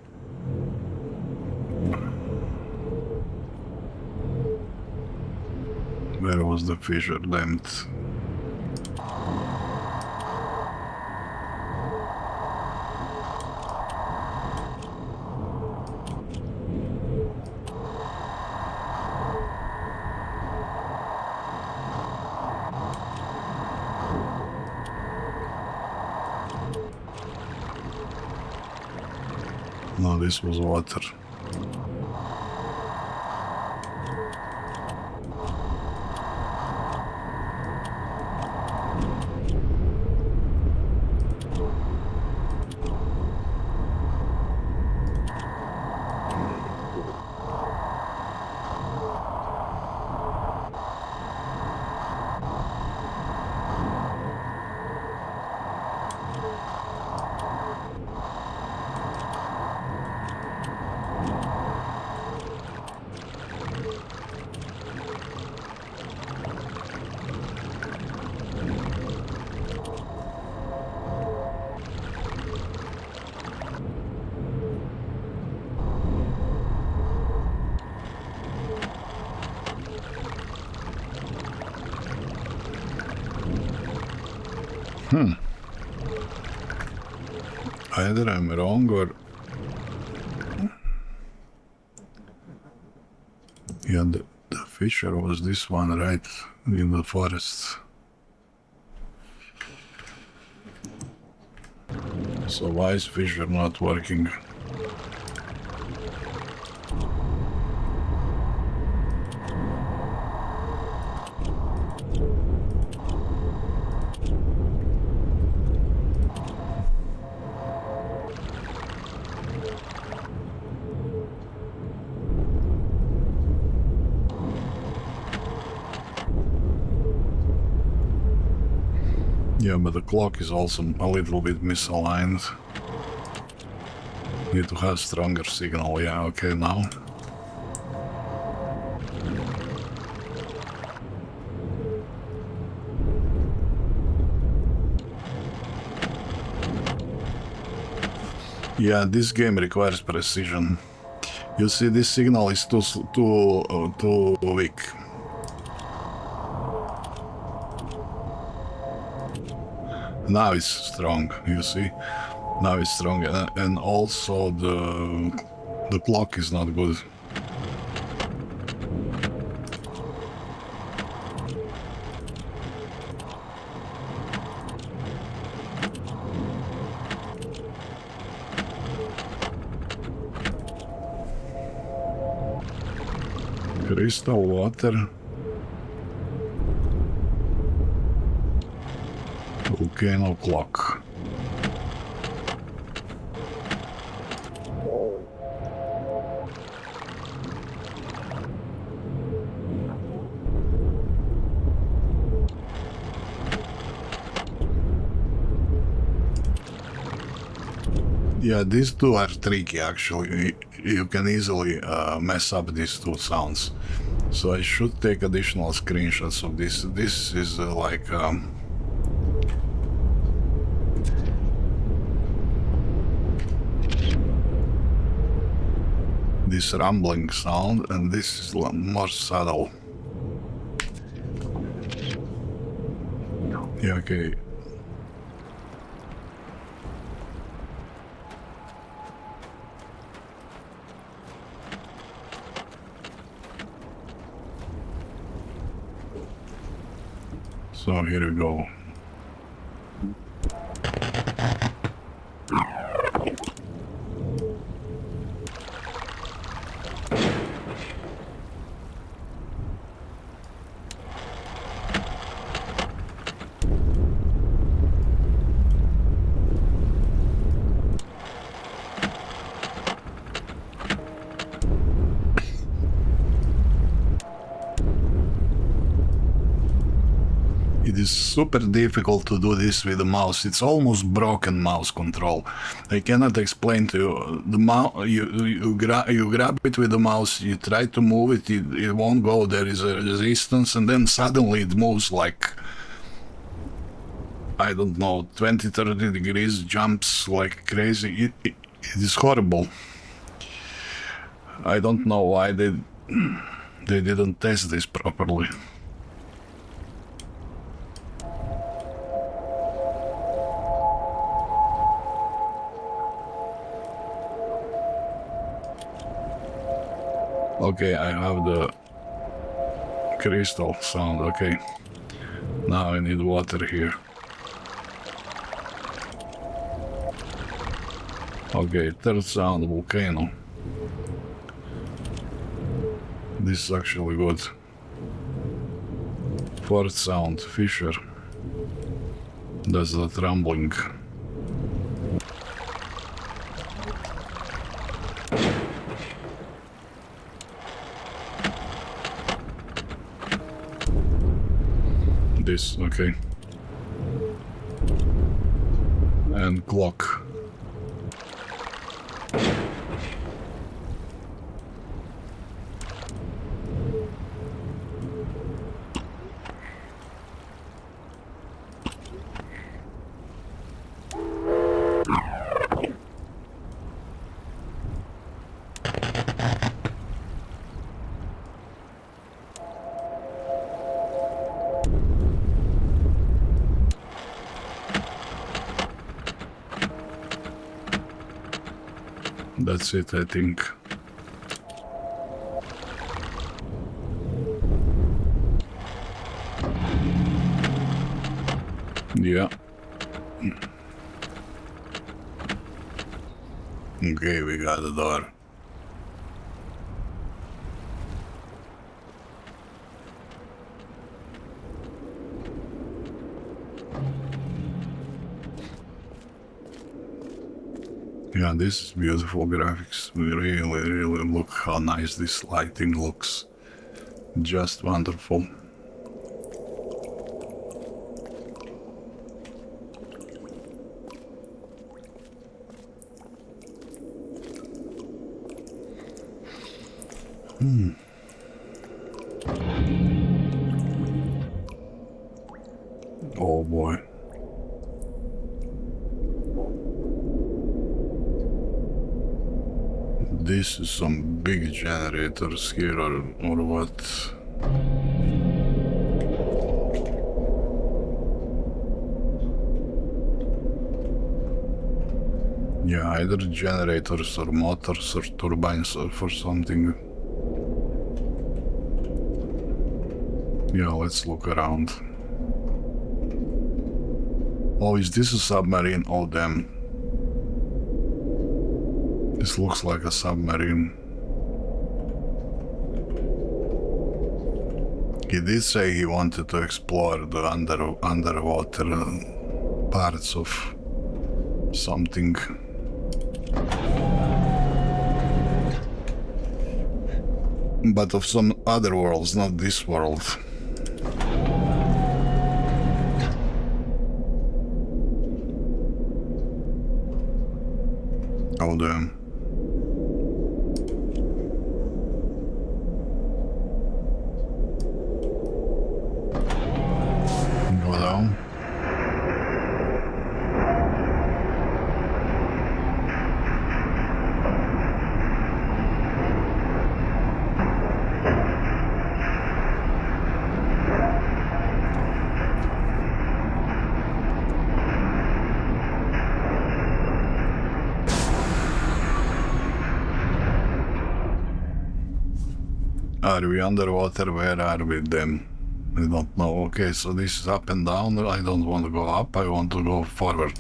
Where was the fissure, damn it? No, this was water. Either I'm wrong or... Yeah, the fissure was this one, right? In the forest. So why is fissure not working? Yeah, but the clock is also a little bit misaligned. Need to have stronger signal. Yeah, okay, now. Yeah, this game requires precision. You see, this signal is too weak. Now it's strong, you see. Now it's strong, and also the clock is not good. Crystal water. Volcano clock. Yeah, these two are tricky actually. You can easily mess up these two sounds. So I should take additional screenshots of this. This is like this rumbling sound, and this is more subtle. Yeah, okay. So here we go. It is super difficult to do this with the mouse. It's almost broken mouse control. I cannot explain to you. The mouse, you grab it with the mouse, you try to move it, it won't go. There is a resistance, and then suddenly it moves like, I don't know, 20-30 degrees, jumps like crazy. It is horrible. I don't know why they didn't test this properly. Okay, I have the crystal sound. Okay, now I need water here. Okay, third sound, volcano. This is actually good. Fourth sound, Fissure. That's the rumbling. This, okay. And clock. That's it, I think. Yeah. Okay, we got the door. Yeah, this is beautiful graphics. We really look how nice this lighting looks. Just wonderful. Oh boy. This is some big generators here or what? Yeah, either generators or motors or turbines or for something. Yeah, let's look around. Oh, is this a submarine? Oh, damn. This looks like a submarine. He did say he wanted to explore the underwater parts of something. But of some other worlds, not this world. Oh damn. Go down. Are we underwater? Where are we then? I don't know. Okay, so this is up and down. I don't want to go up, I want to go forward.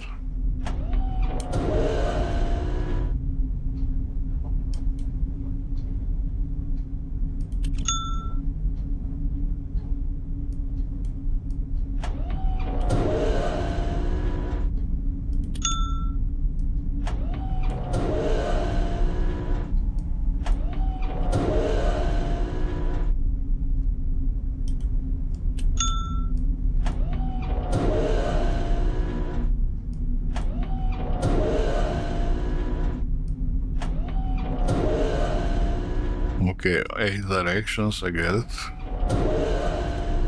Okay, 8 directions, I get it.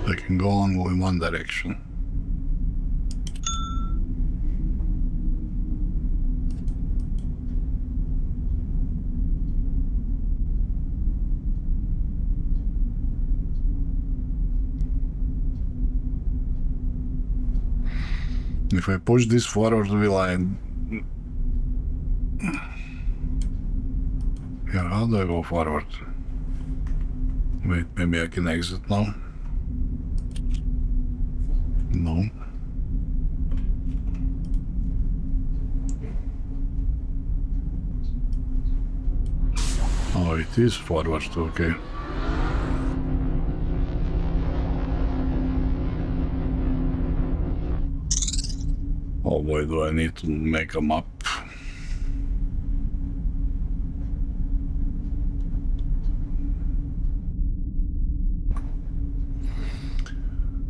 I can go only in one direction. If I push this forward, will I... Yeah, how do I go forward? Wait, maybe I can exit now? No. Oh, it is forward, okay. Oh boy, do I need to make a map?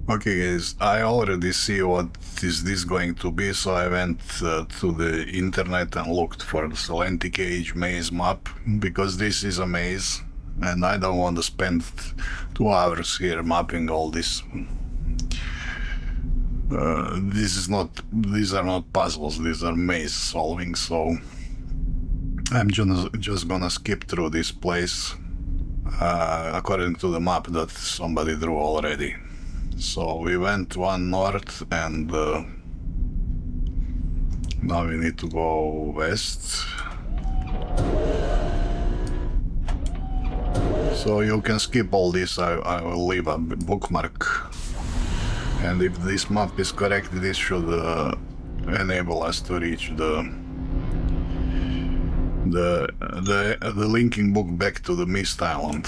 Okay guys, I already see what is this going to be, so I went to the internet and looked for the Selenitic Age maze map, because this is a maze and I don't want to spend 2 hours here mapping all this. These are not puzzles, these are maze solving, so I'm just gonna skip through this place according to the map that somebody drew already. So we went one north and now we need to go west. So you can skip all this, I will leave a bookmark. And if this map is correct, this should enable us to reach the linking book back to the Myst Island.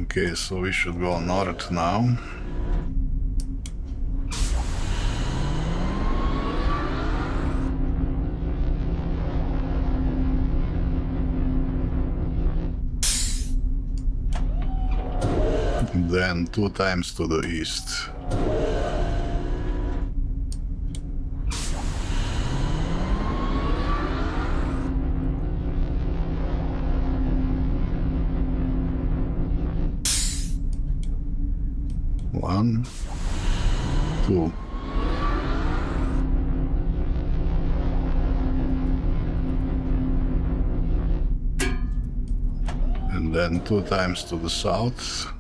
Okay, so we should go north now. Then 2 times to the east. 1, 2. And then 2 times to the south.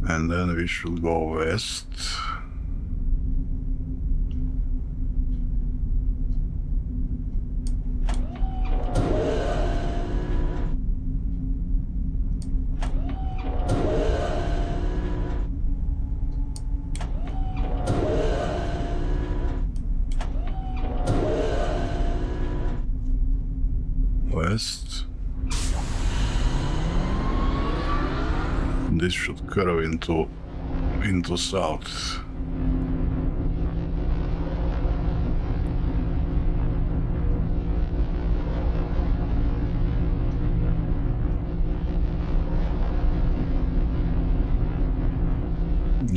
And then we should go west. West. This should curve into south.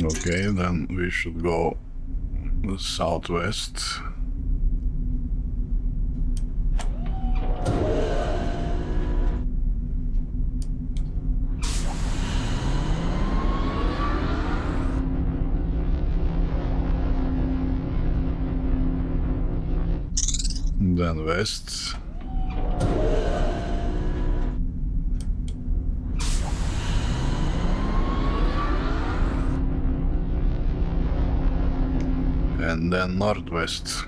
Okay, then we should go southwest. Then west. And then northwest.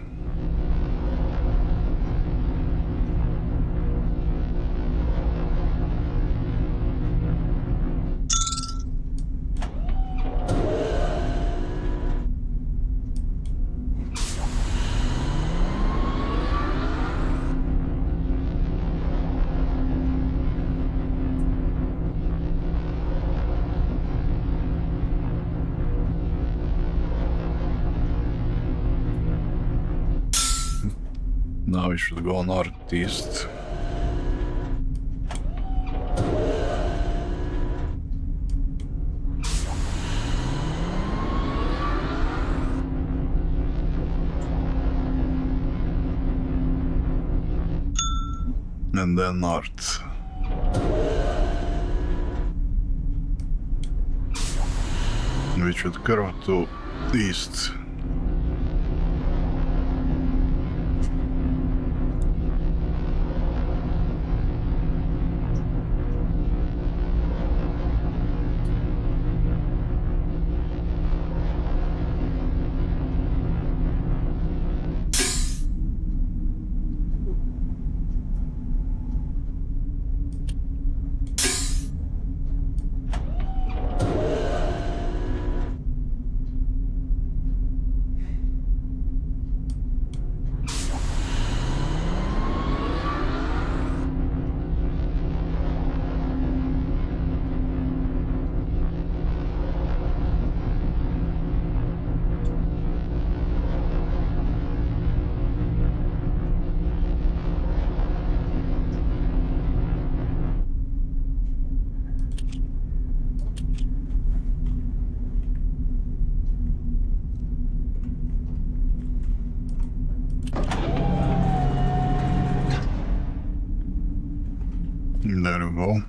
Now we should go northeast. And then north. We should curve to east. There we go.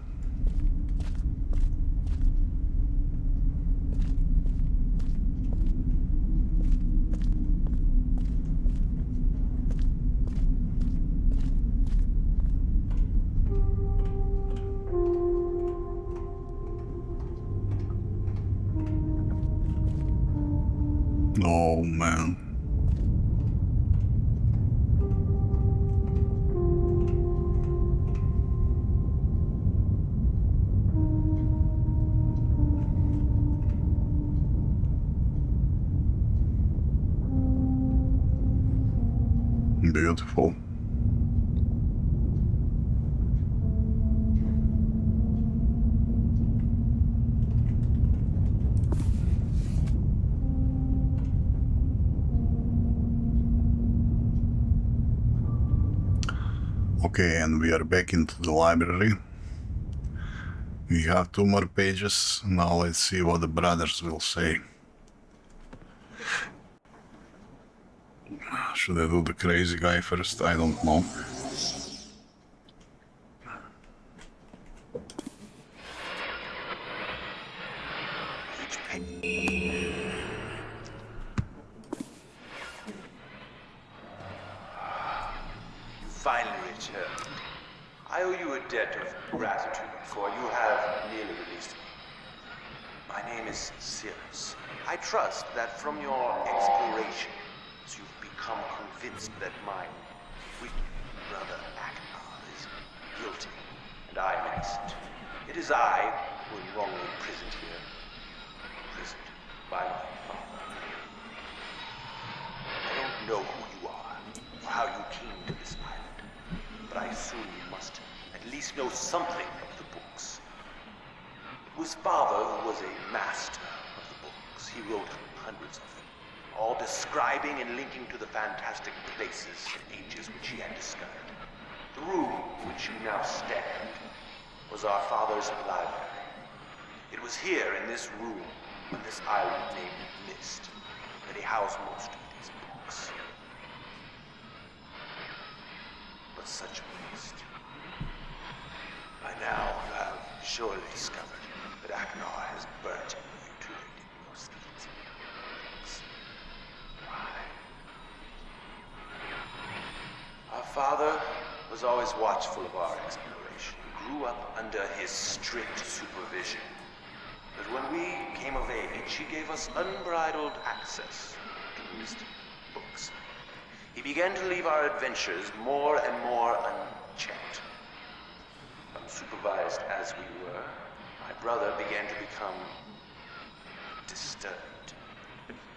Oh man. Beautiful. Okay, and we are back into the library. We have 2 more pages. Now let's see what the brothers will say. Should I do the crazy guy first? I don't know. Finally returned. I owe you a debt of gratitude, for you have nearly released me. My name is Sirrus. I trust that from your explorations you've become convinced that my wicked brother Achenar is guilty, and I am innocent. It is I who am wrongly imprisoned here. Imprisoned by my father. I don't know who you are, or how you came to this island, but I assume you must at least know something of the books. It was Father who was a master of the books. He wrote hundreds of them, all describing and linking to the fantastic places and ages which he had discovered. The room in which you now stand was our father's library. It was here in this room, on this island named Myst, that he housed most of these books. But such a waste. By now you have surely discovered that Achenar has burnt and mutilated most of these books. Why? Our father was always watchful of our exploration. We grew up under his strict supervision. But when we came of age, he gave us unbridled access to his books. He began to leave our adventures more and more unchecked. Unsupervised as we were, my brother began to become disturbed.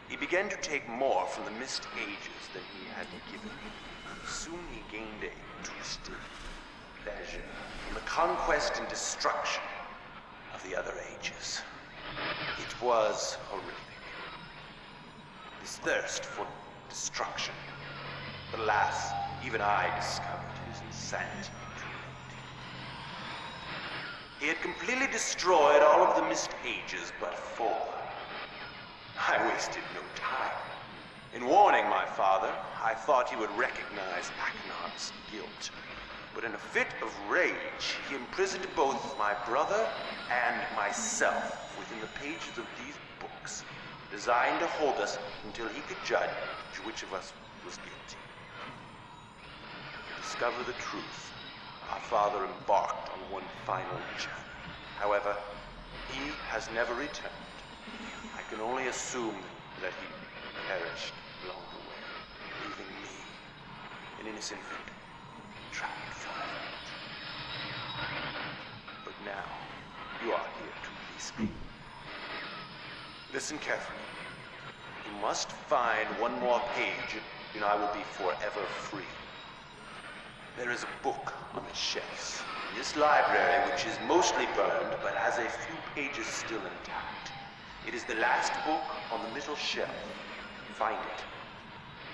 He began to take more from the Myst Ages than he had given me. Soon he gained a twisted pleasure in the conquest and destruction of the other ages. It was horrific. His thirst for destruction. But alas, even I discovered his insanity too late. He had completely destroyed all of the Myst Ages but 4. I wasted no time. In warning my father, I thought he would recognize Achenar's guilt. But in a fit of rage, he imprisoned both my brother and myself within the pages of these books, designed to hold us until he could judge which of us was guilty. To discover the truth, our father embarked on one final journey. However, he has never returned. I can only assume that he perished along the way, leaving me, an innocent victim, trapped forever. But now, you are here to release me. Listen carefully. You must find one more page, and I will be forever free. There is a book on the shelves in this library, which is mostly burned, but has a few pages still intact. It is the last book on the middle shelf. Find it.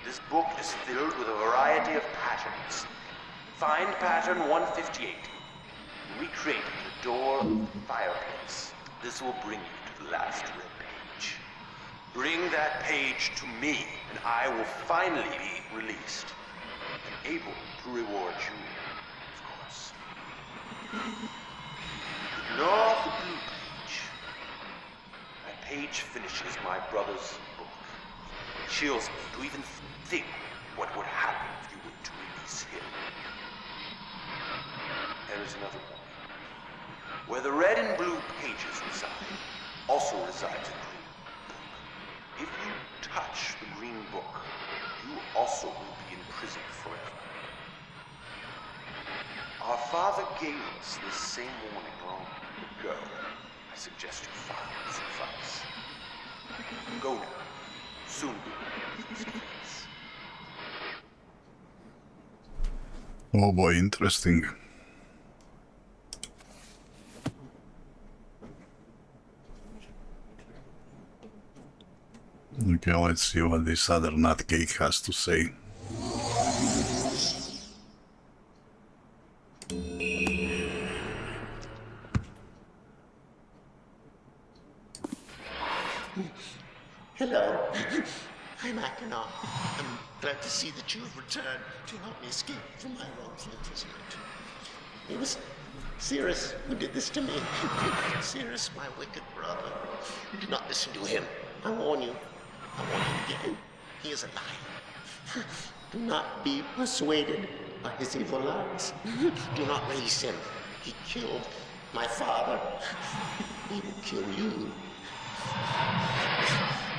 This book is filled with a variety of patterns. Find pattern 158. And recreate the door of the fireplace. This will bring you to the last red page. Bring that page to me, and I will finally be released. And able to reward you, of course. Ignore the blue page. That page finishes my brother's book. It chills me to even think what would happen if you were to release him. There is another one. Where the red and blue pages reside, also resides a green book. If you touch the green book, you also will be imprisoned forever. Our father gave us this same warning long ago. I suggest you follow his advice. Go now. Soon we will face to face. Oh boy, interesting. Okay, let's see what this other nutcake has to say. Hello. I'm Achenar. I'm glad to see that you have returned to help me escape from my wrongful imprisonment. It was Sirrus who did this to me. Sirrus, my wicked brother. Do not listen to him. I warn you. I warn you again. He is a liar. Do not be persuaded by his evil lies. Do not release him. He killed my father. He will kill you.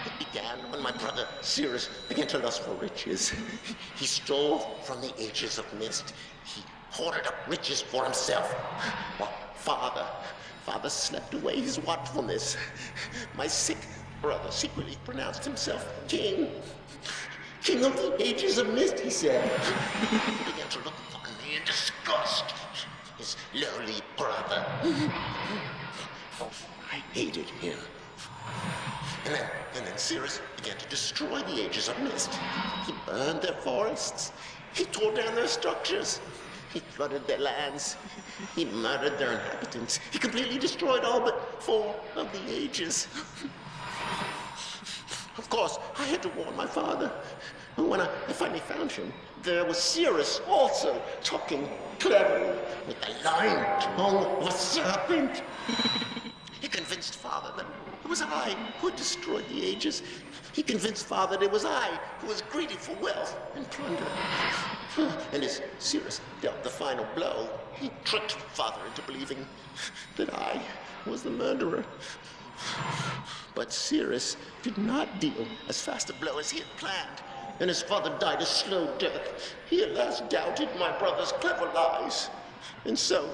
It began when my brother Sirrus began to lust for riches. He stole from the ages of Myst. He hoarded up riches for himself. While father slept away his watchfulness. My sick brother secretly pronounced himself king. King of the ages of Myst, he said. He began to look upon me in disgust. His lowly brother. I hated him. And then Sirrus began to destroy the ages of Myst. He burned their forests. He tore down their structures. He flooded their lands. He murdered their inhabitants. He completely destroyed all but 4 of the ages. Of course, I had to warn my father. And when I finally found him, there was Sirrus also, talking cleverly with the lying tongue of a serpent. He convinced father that it was I who had destroyed the ages. He convinced father that it was I who was greedy for wealth and plunder. And as Sirrus dealt the final blow, he tricked father into believing that I was the murderer. But Sirrus did not deal as fast a blow as he had planned, and his father died a slow death. He at last doubted my brother's clever lies. And so,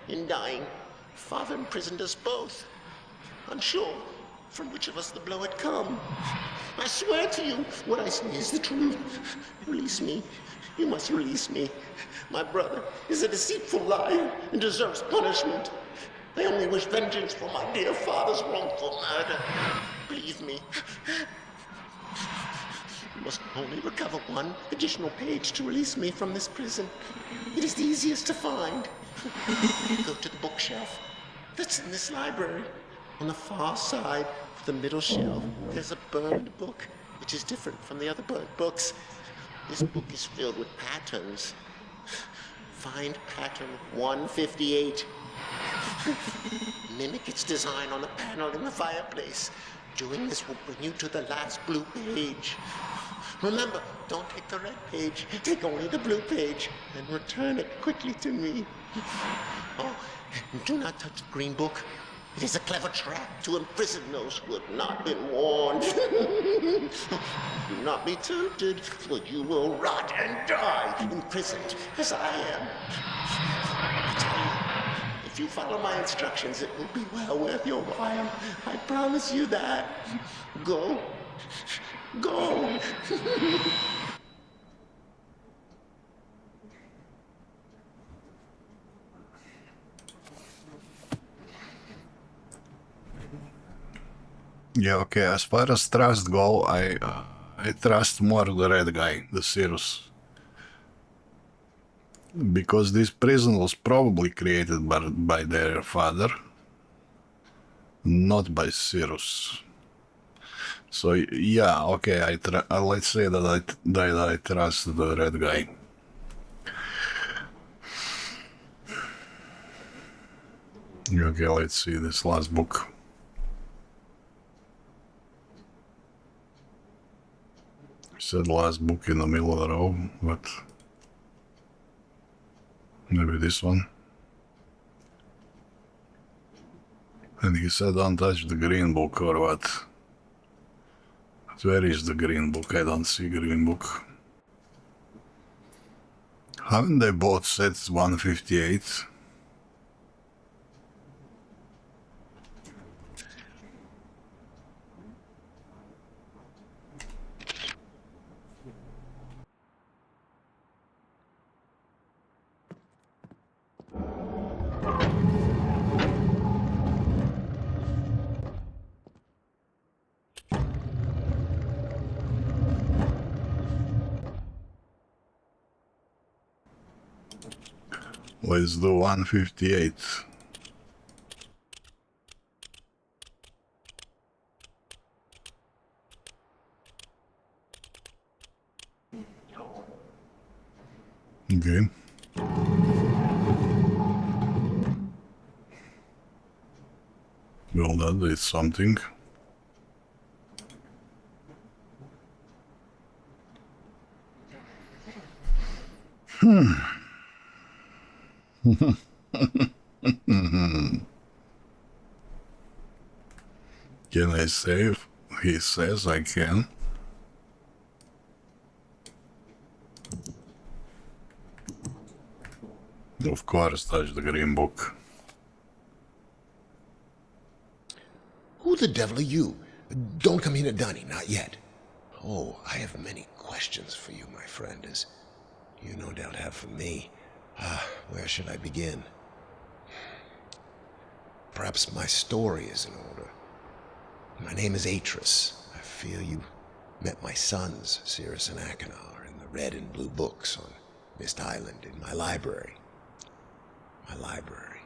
in dying, father imprisoned us both, unsure from which of us the blow had come. I swear to you, what I say is the truth. Release me. You must release me. My brother is a deceitful liar and deserves punishment. I only wish vengeance for my dear father's wrongful murder. Believe me. You must only recover 1 additional page to release me from this prison. It is the easiest to find. Go to the bookshelf that's in this library. On the far side of the middle shelf, there's a burned book, which is different from the other burned books. This book is filled with patterns. Find pattern 158. Mimic its design on the panel in the fireplace. Doing this will bring you to the last blue page. Remember, don't take the red page. Take only the blue page and return it quickly to me. Oh, and do not touch the green book. It is a clever trap to imprison those who have not been warned. Do not be tempted, for you will rot and die, imprisoned as I am. I tell you, if you follow my instructions, it will be well worth your while. I promise you that. Go. Go. Yeah, okay, as far as trust go, I trust more the red guy, the Sirrus. Because this prison was probably created by their father, not by Sirrus. So yeah, okay, let's say that I trust the red guy. Okay, let's see this last book. Said last book in the middle of the row, but maybe this one. And he said don't touch the green book or what? But where is the green book? I don't see green book. Haven't they both said 158? Let's do 158. Okay. Well, that is something. Can I save? He says I can. Of course, touch the green book. Who the devil are you? Don't come here to Dunny, not yet. Oh, I have many questions for you, my friend, as you no doubt have for me. Where should I begin? Perhaps my story is in order. My name is Atrus. I fear you met my sons, Sirrus and Achenar, in the red and blue books on Myst Island in my library. My library.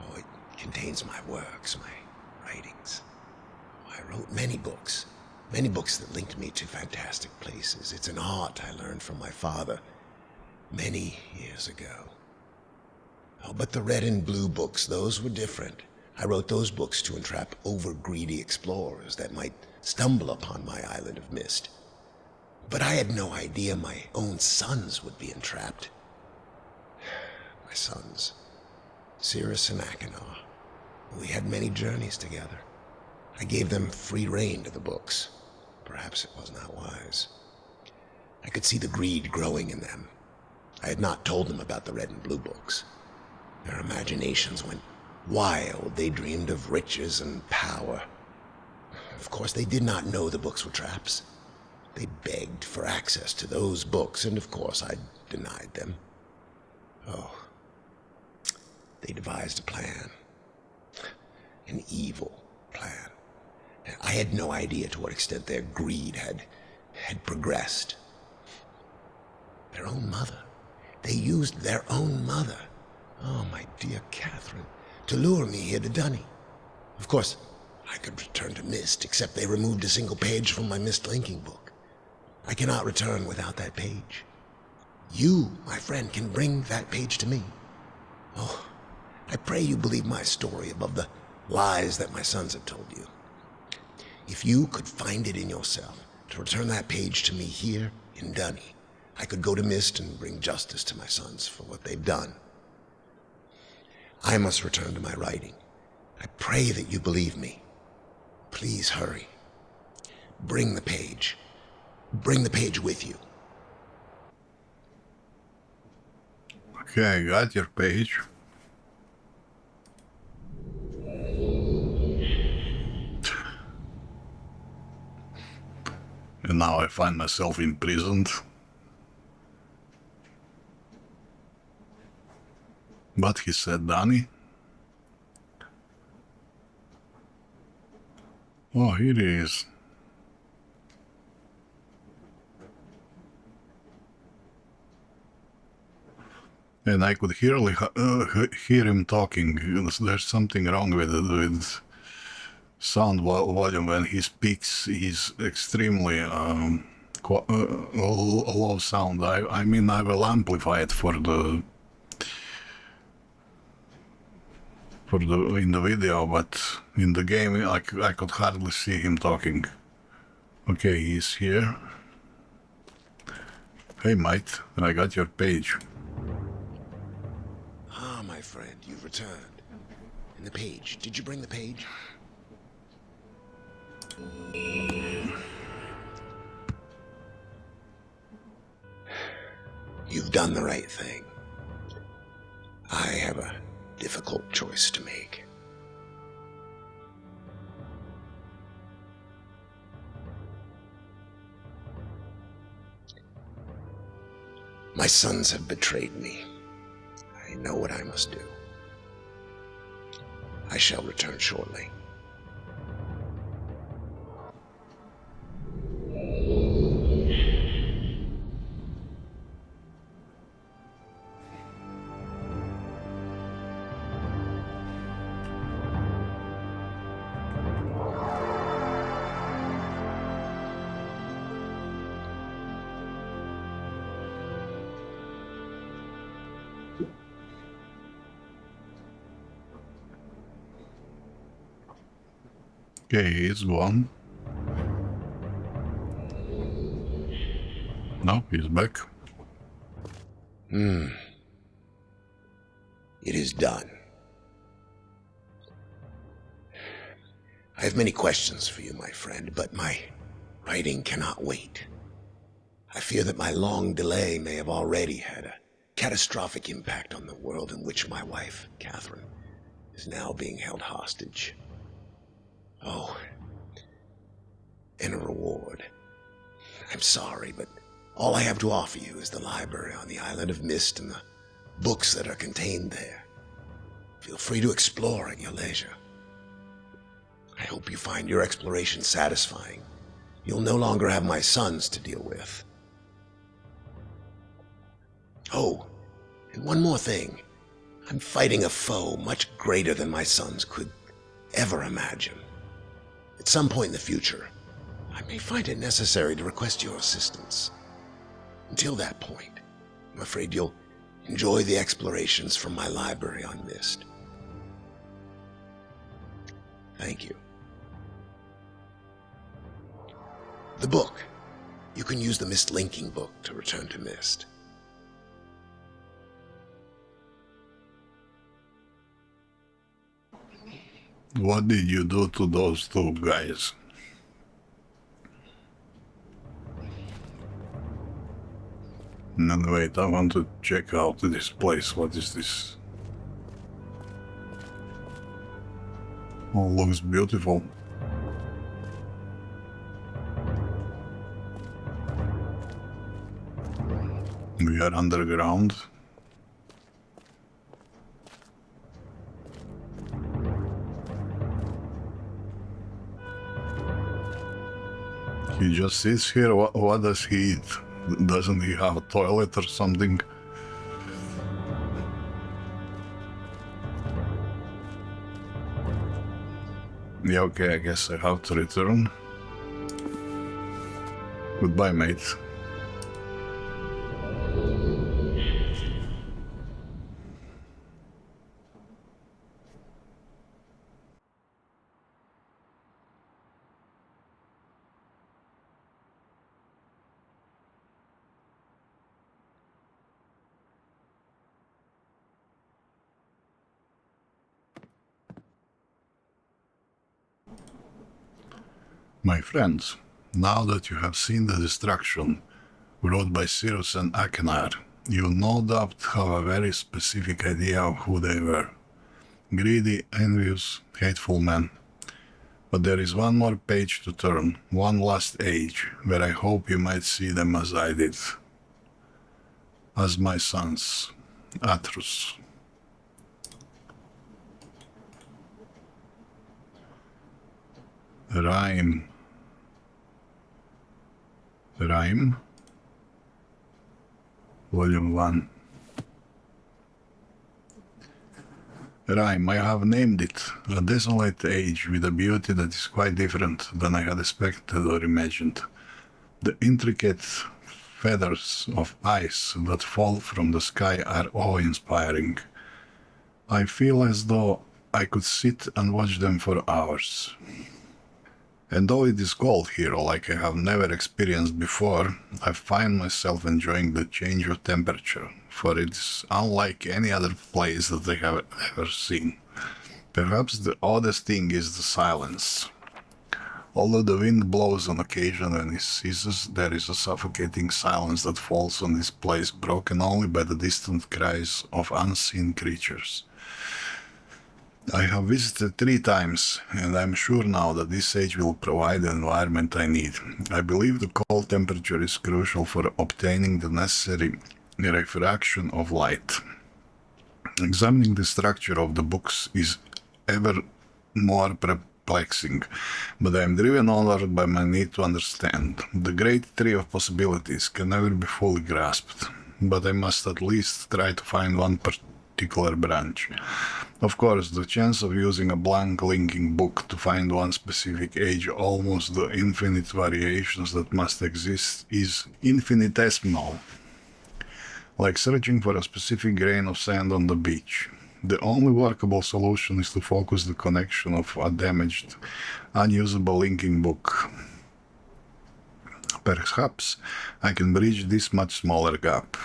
Oh, it contains my works, my writings. Oh, I wrote many books that linked me to fantastic places. It's an art I learned from my father many years ago. Oh, but the red and blue books, those were different. I wrote those books to entrap over-greedy explorers that might stumble upon my island of mist. But I had no idea my own sons would be entrapped. My sons, Sirrus and Achenar. We had many journeys together. I gave them free rein to the books. Perhaps it was not wise. I could see the greed growing in them. I had not told them about the red and blue books. Their imaginations went wild. They dreamed of riches and power. Of course, they did not know the books were traps. They begged for access to those books, and of course I denied them. Oh, they devised a plan. An evil plan. And I had no idea to what extent their greed had progressed. Their own mother. They used their own mother. Oh, my dear Catherine, to lure me here to Dunny. Of course, I could return to Myst, except they removed a single page from my Myst linking book. I cannot return without that page. You, my friend, can bring that page to me. Oh, I pray you believe my story above the lies that my sons have told you. If you could find it in yourself to return that page to me here in Dunny, I could go to Myst and bring justice to my sons for what they've done. I must return to my writing. I pray that you believe me. Please hurry. Bring the page. Bring the page with you. Okay, got your page. And now I find myself imprisoned. But he said, Danny. Oh, here he is. And I could hear him talking. There's something wrong with sound volume. When he speaks, he's extremely low sound. I mean, I will amplify it in the video, but in the game I could hardly see him talking. Okay, he's here. Hey mate, I got your page. Ah, my friend, you've returned. And the page, did you bring the page? You've done the right thing. I have a difficult choice to make. My sons have betrayed me. I know what I must do. I shall return shortly. Okay, he's gone. No, he's back. It is done. I have many questions for you, my friend, but my writing cannot wait. I fear that my long delay may have already had a catastrophic impact on the world in which my wife, Cavern, is now being held hostage. Oh, and a reward. I'm sorry, but all I have to offer you is the library on the island of Myst and the books that are contained there. Feel free to explore at your leisure. I hope you find your exploration satisfying. You'll no longer have my sons to deal with. Oh, and one more thing. I'm fighting a foe much greater than my sons could ever imagine. At some point in the future, I may find it necessary to request your assistance. Until that point, I'm afraid you'll enjoy the explorations from my library on Myst. Thank you. The book. You can use the Myst linking book to return to Myst. What did you do to those two guys? No, wait, I want to check out this place. What is this? Oh, looks beautiful. We are underground. He just sits here. What does he eat? Doesn't he have a toilet or something? Yeah, okay, I guess I have to return. Goodbye, mate. My friends, now that you have seen the destruction wrought by Sirrus and Achenar, you no doubt have a very specific idea of who they were. Greedy, envious, hateful men. But there is one more page to turn, one last age, where I hope you might see them as I did. As my sons, Atrus. Rime. Volume 1. Rime, I have named it, a desolate age with a beauty that is quite different than I had expected or imagined. The intricate feathers of ice that fall from the sky are awe-inspiring. I feel as though I could sit and watch them for hours. And though it is cold here like I have never experienced before, I find myself enjoying the change of temperature, for it is unlike any other place that I have ever seen. Perhaps the oddest thing is the silence. Although the wind blows on occasion and it ceases, there is a suffocating silence that falls on this place, broken only by the distant cries of unseen creatures. I have visited 3 times, and I am sure now that this age will provide the environment I need. I believe the cold temperature is crucial for obtaining the necessary refraction of light. Examining the structure of the books is ever more perplexing, but I am driven onward by my need to understand. The great tree of possibilities can never be fully grasped, but I must at least try to find one particular branch. Of course, the chance of using a blank linking book to find one specific age, almost the infinite variations that must exist, is infinitesimal. Like searching for a specific grain of sand on the beach. The only workable solution is to focus the connection of a damaged, unusable linking book. Perhaps I can bridge this much smaller gap.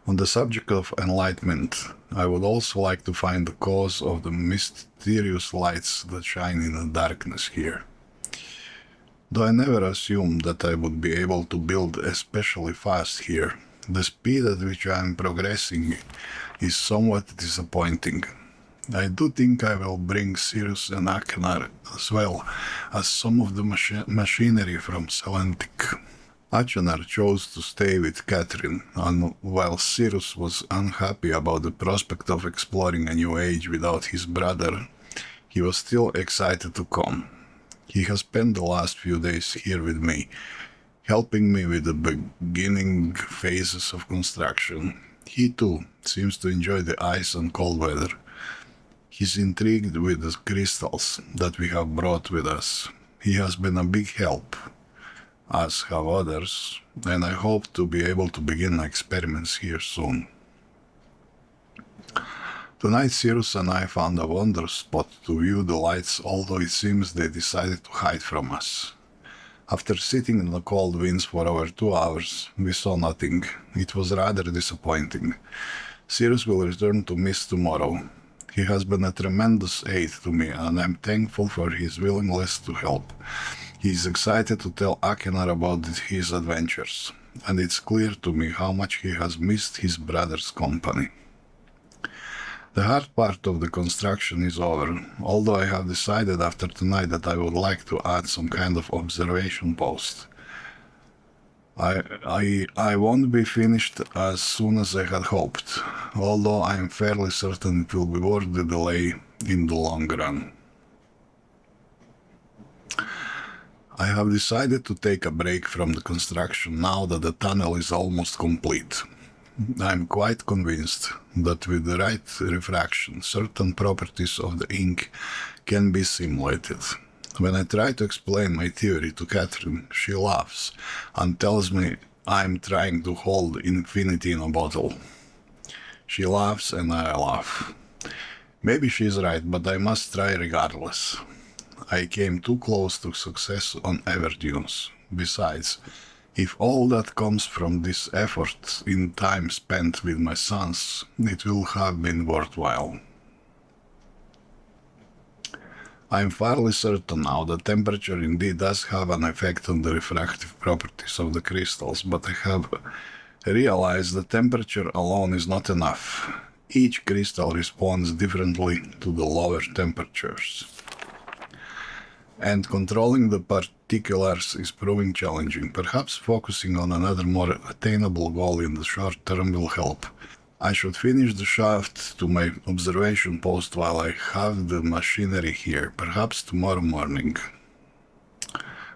On the subject of enlightenment, I would also like to find the cause of the mysterious lights that shine in the darkness here. Though I never assumed that I would be able to build especially fast here, the speed at which I am progressing is somewhat disappointing. I do think I will bring Sirrus and Achenar as well as some of the machinery from Selenitic. Achenar chose to stay with Cavern, and while Sirrus was unhappy about the prospect of exploring a new age without his brother, he was still excited to come. He has spent the last few days here with me, helping me with the beginning phases of construction. He too seems to enjoy the ice and cold weather. He's intrigued with the crystals that we have brought with us. He has been a big help, as have others, and I hope to be able to begin experiments here soon. Tonight Sirrus and I found a wonder spot to view the lights, although it seems they decided to hide from us. After sitting in the cold winds for over 2 hours, we saw nothing. It was rather disappointing. Sirrus will return to Myst tomorrow. He has been a tremendous aid to me, and I'm thankful for his willingness to help. He is excited to tell Achenar about his adventures, and it's clear to me how much he has missed his brother's company. The hard part of the construction is over, although I have decided after tonight that I would like to add some kind of observation post. I won't be finished as soon as I had hoped, although I am fairly certain it will be worth the delay in the long run. I have decided to take a break from the construction now that the tunnel is almost complete. I am quite convinced that with the right refraction, certain properties of the ink can be simulated. When I try to explain my theory to Catherine, she laughs and tells me I am trying to hold infinity in a bottle. She laughs and I laugh. Maybe she is right, but I must try regardless. I came too close to success on Everdunes. Besides, if all that comes from this effort in time spent with my sons, it will have been worthwhile. I am fairly certain now that temperature indeed does have an effect on the refractive properties of the crystals, but I have realized that temperature alone is not enough. Each crystal responds differently to the lower temperatures, and controlling the particulars is proving challenging. Perhaps focusing on another more attainable goal in the short term will help. I should finish the shaft to my observation post while I have the machinery here, perhaps tomorrow morning.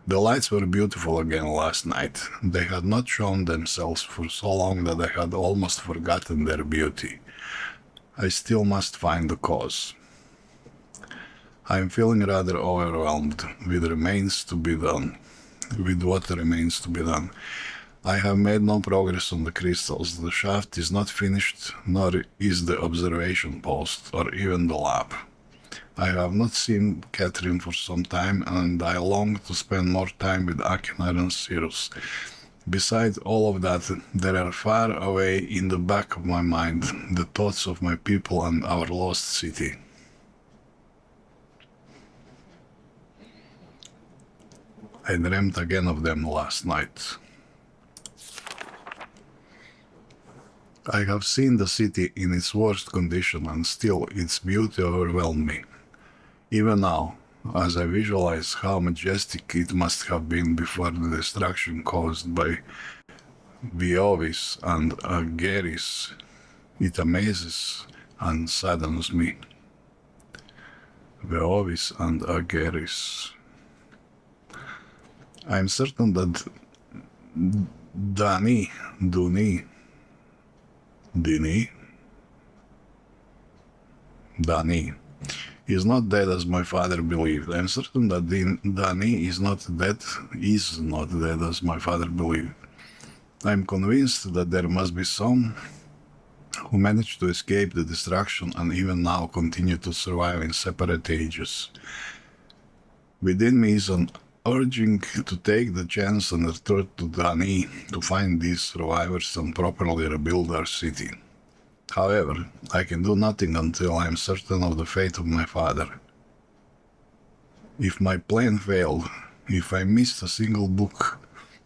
The lights were beautiful again last night. They had not shown themselves for so long that I had almost forgotten their beauty. I still must find the cause. I am feeling rather overwhelmed with what remains to be done. I have made no progress on the crystals. The shaft is not finished, nor is the observation post, or even the lab. I have not seen Catherine for some time, and I long to spend more time with Achenar and Sirrus. Besides all of that, there are far away in the back of my mind the thoughts of my people and our lost city. I dreamt again of them last night. I have seen the city in its worst condition, and still its beauty overwhelmed me. Even now, as I visualize how majestic it must have been before the destruction caused by Veovis and Achenar, it amazes and saddens me. Veovis and Achenar. I am certain that Dani is not dead as my father believed. I am certain that Dani is not dead as my father believed. I am convinced that there must be some who managed to escape the destruction and even now continue to survive in separate ages. Within me is an urging to take the chance and return to Dani to find these survivors and properly rebuild our city. However, I can do nothing until I am certain of the fate of my father. If my plan failed, if I missed a single book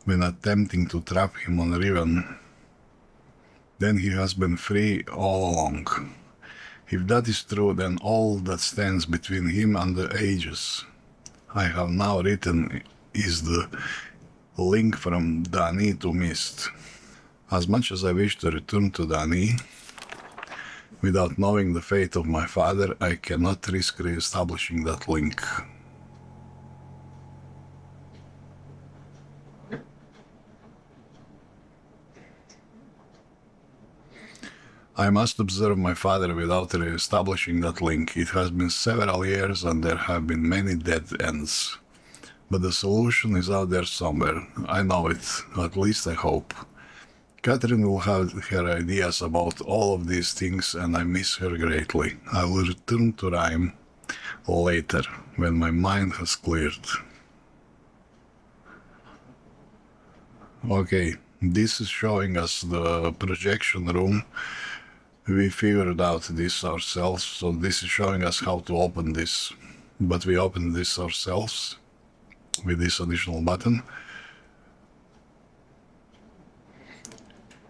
when attempting to trap him on Riven, then he has been free all along. If that is true, then all that stands between him and the ages I have now written is the link from Dani to Myst. As much as I wish to return to Dani, without knowing the fate of my father, I cannot risk re-establishing that link. I must observe my father without re-establishing that link. It has been several years and there have been many dead ends. But the solution is out there somewhere. I know it, at least I hope. Catherine will have her ideas about all of these things and I miss her greatly. I will return to Rime later, when my mind has cleared. Okay, this is showing us the projection room. We figured out this ourselves, so this is showing us how to open this. But we opened this ourselves with this additional button.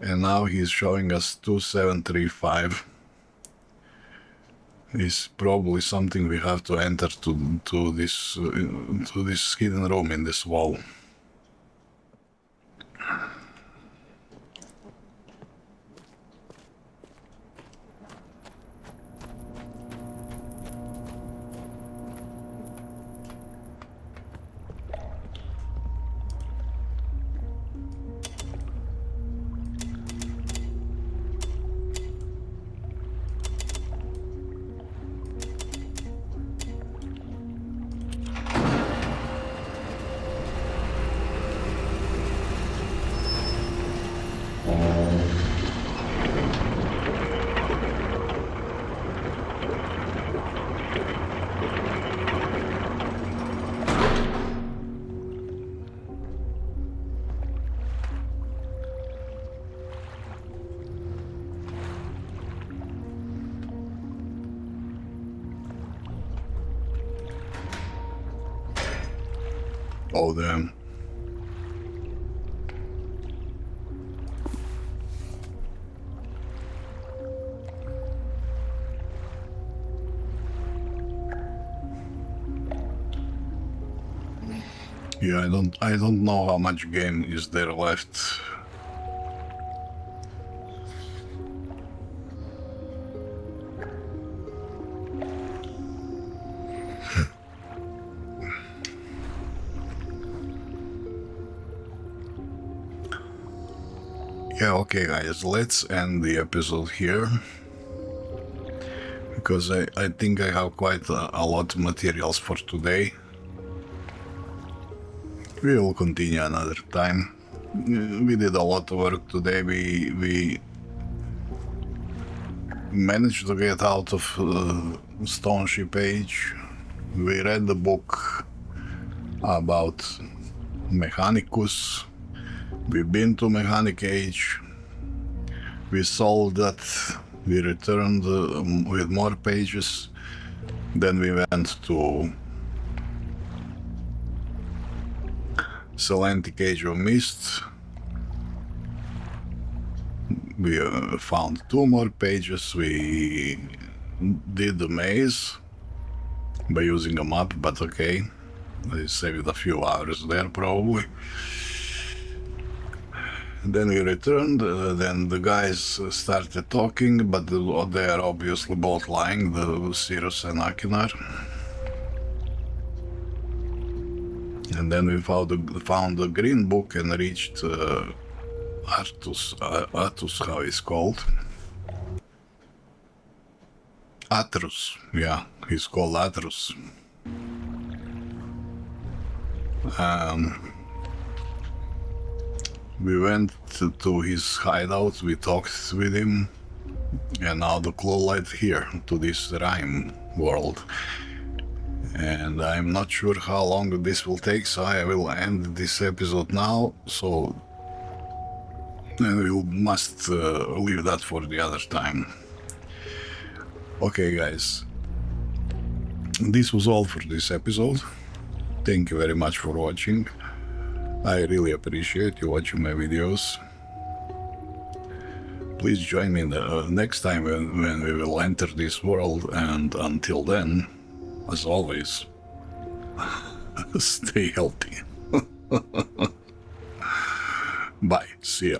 And now he's showing us 2735. It's probably something we have to enter to this hidden room in this wall. Oh, damn. Yeah, I don't know how much game is there left. Yeah, okay guys, let's end the episode here, because I think I have quite a lot of materials for today. We will continue another time. We did a lot of work today. We managed to get out of StoneShip Age. We read the book about Mechanicus. We've been to Mechanic Age. We solved that. We returned with more pages. Then we went to Selenitic Age of Myst. We found 2 more pages. We did the maze by using a map, but okay. I saved a few hours there probably. Then we returned, then the guys started talking, but they are obviously both lying, the Sirrus and Achenar. And then we found the green book and reached Atrus, how it's called. Atrus, yeah, he's called Atrus. We went to his hideout, we talked with him, And now the clue led here to this Rime world. And I'm not sure how long this will take, so I will end this episode now. So and we must leave that for the other time. Okay, guys, this was all for this episode. Thank you very much for watching. I really appreciate you watching my videos. Please join me the next time when we will enter this world, and until then, as always, stay healthy. Bye. See ya.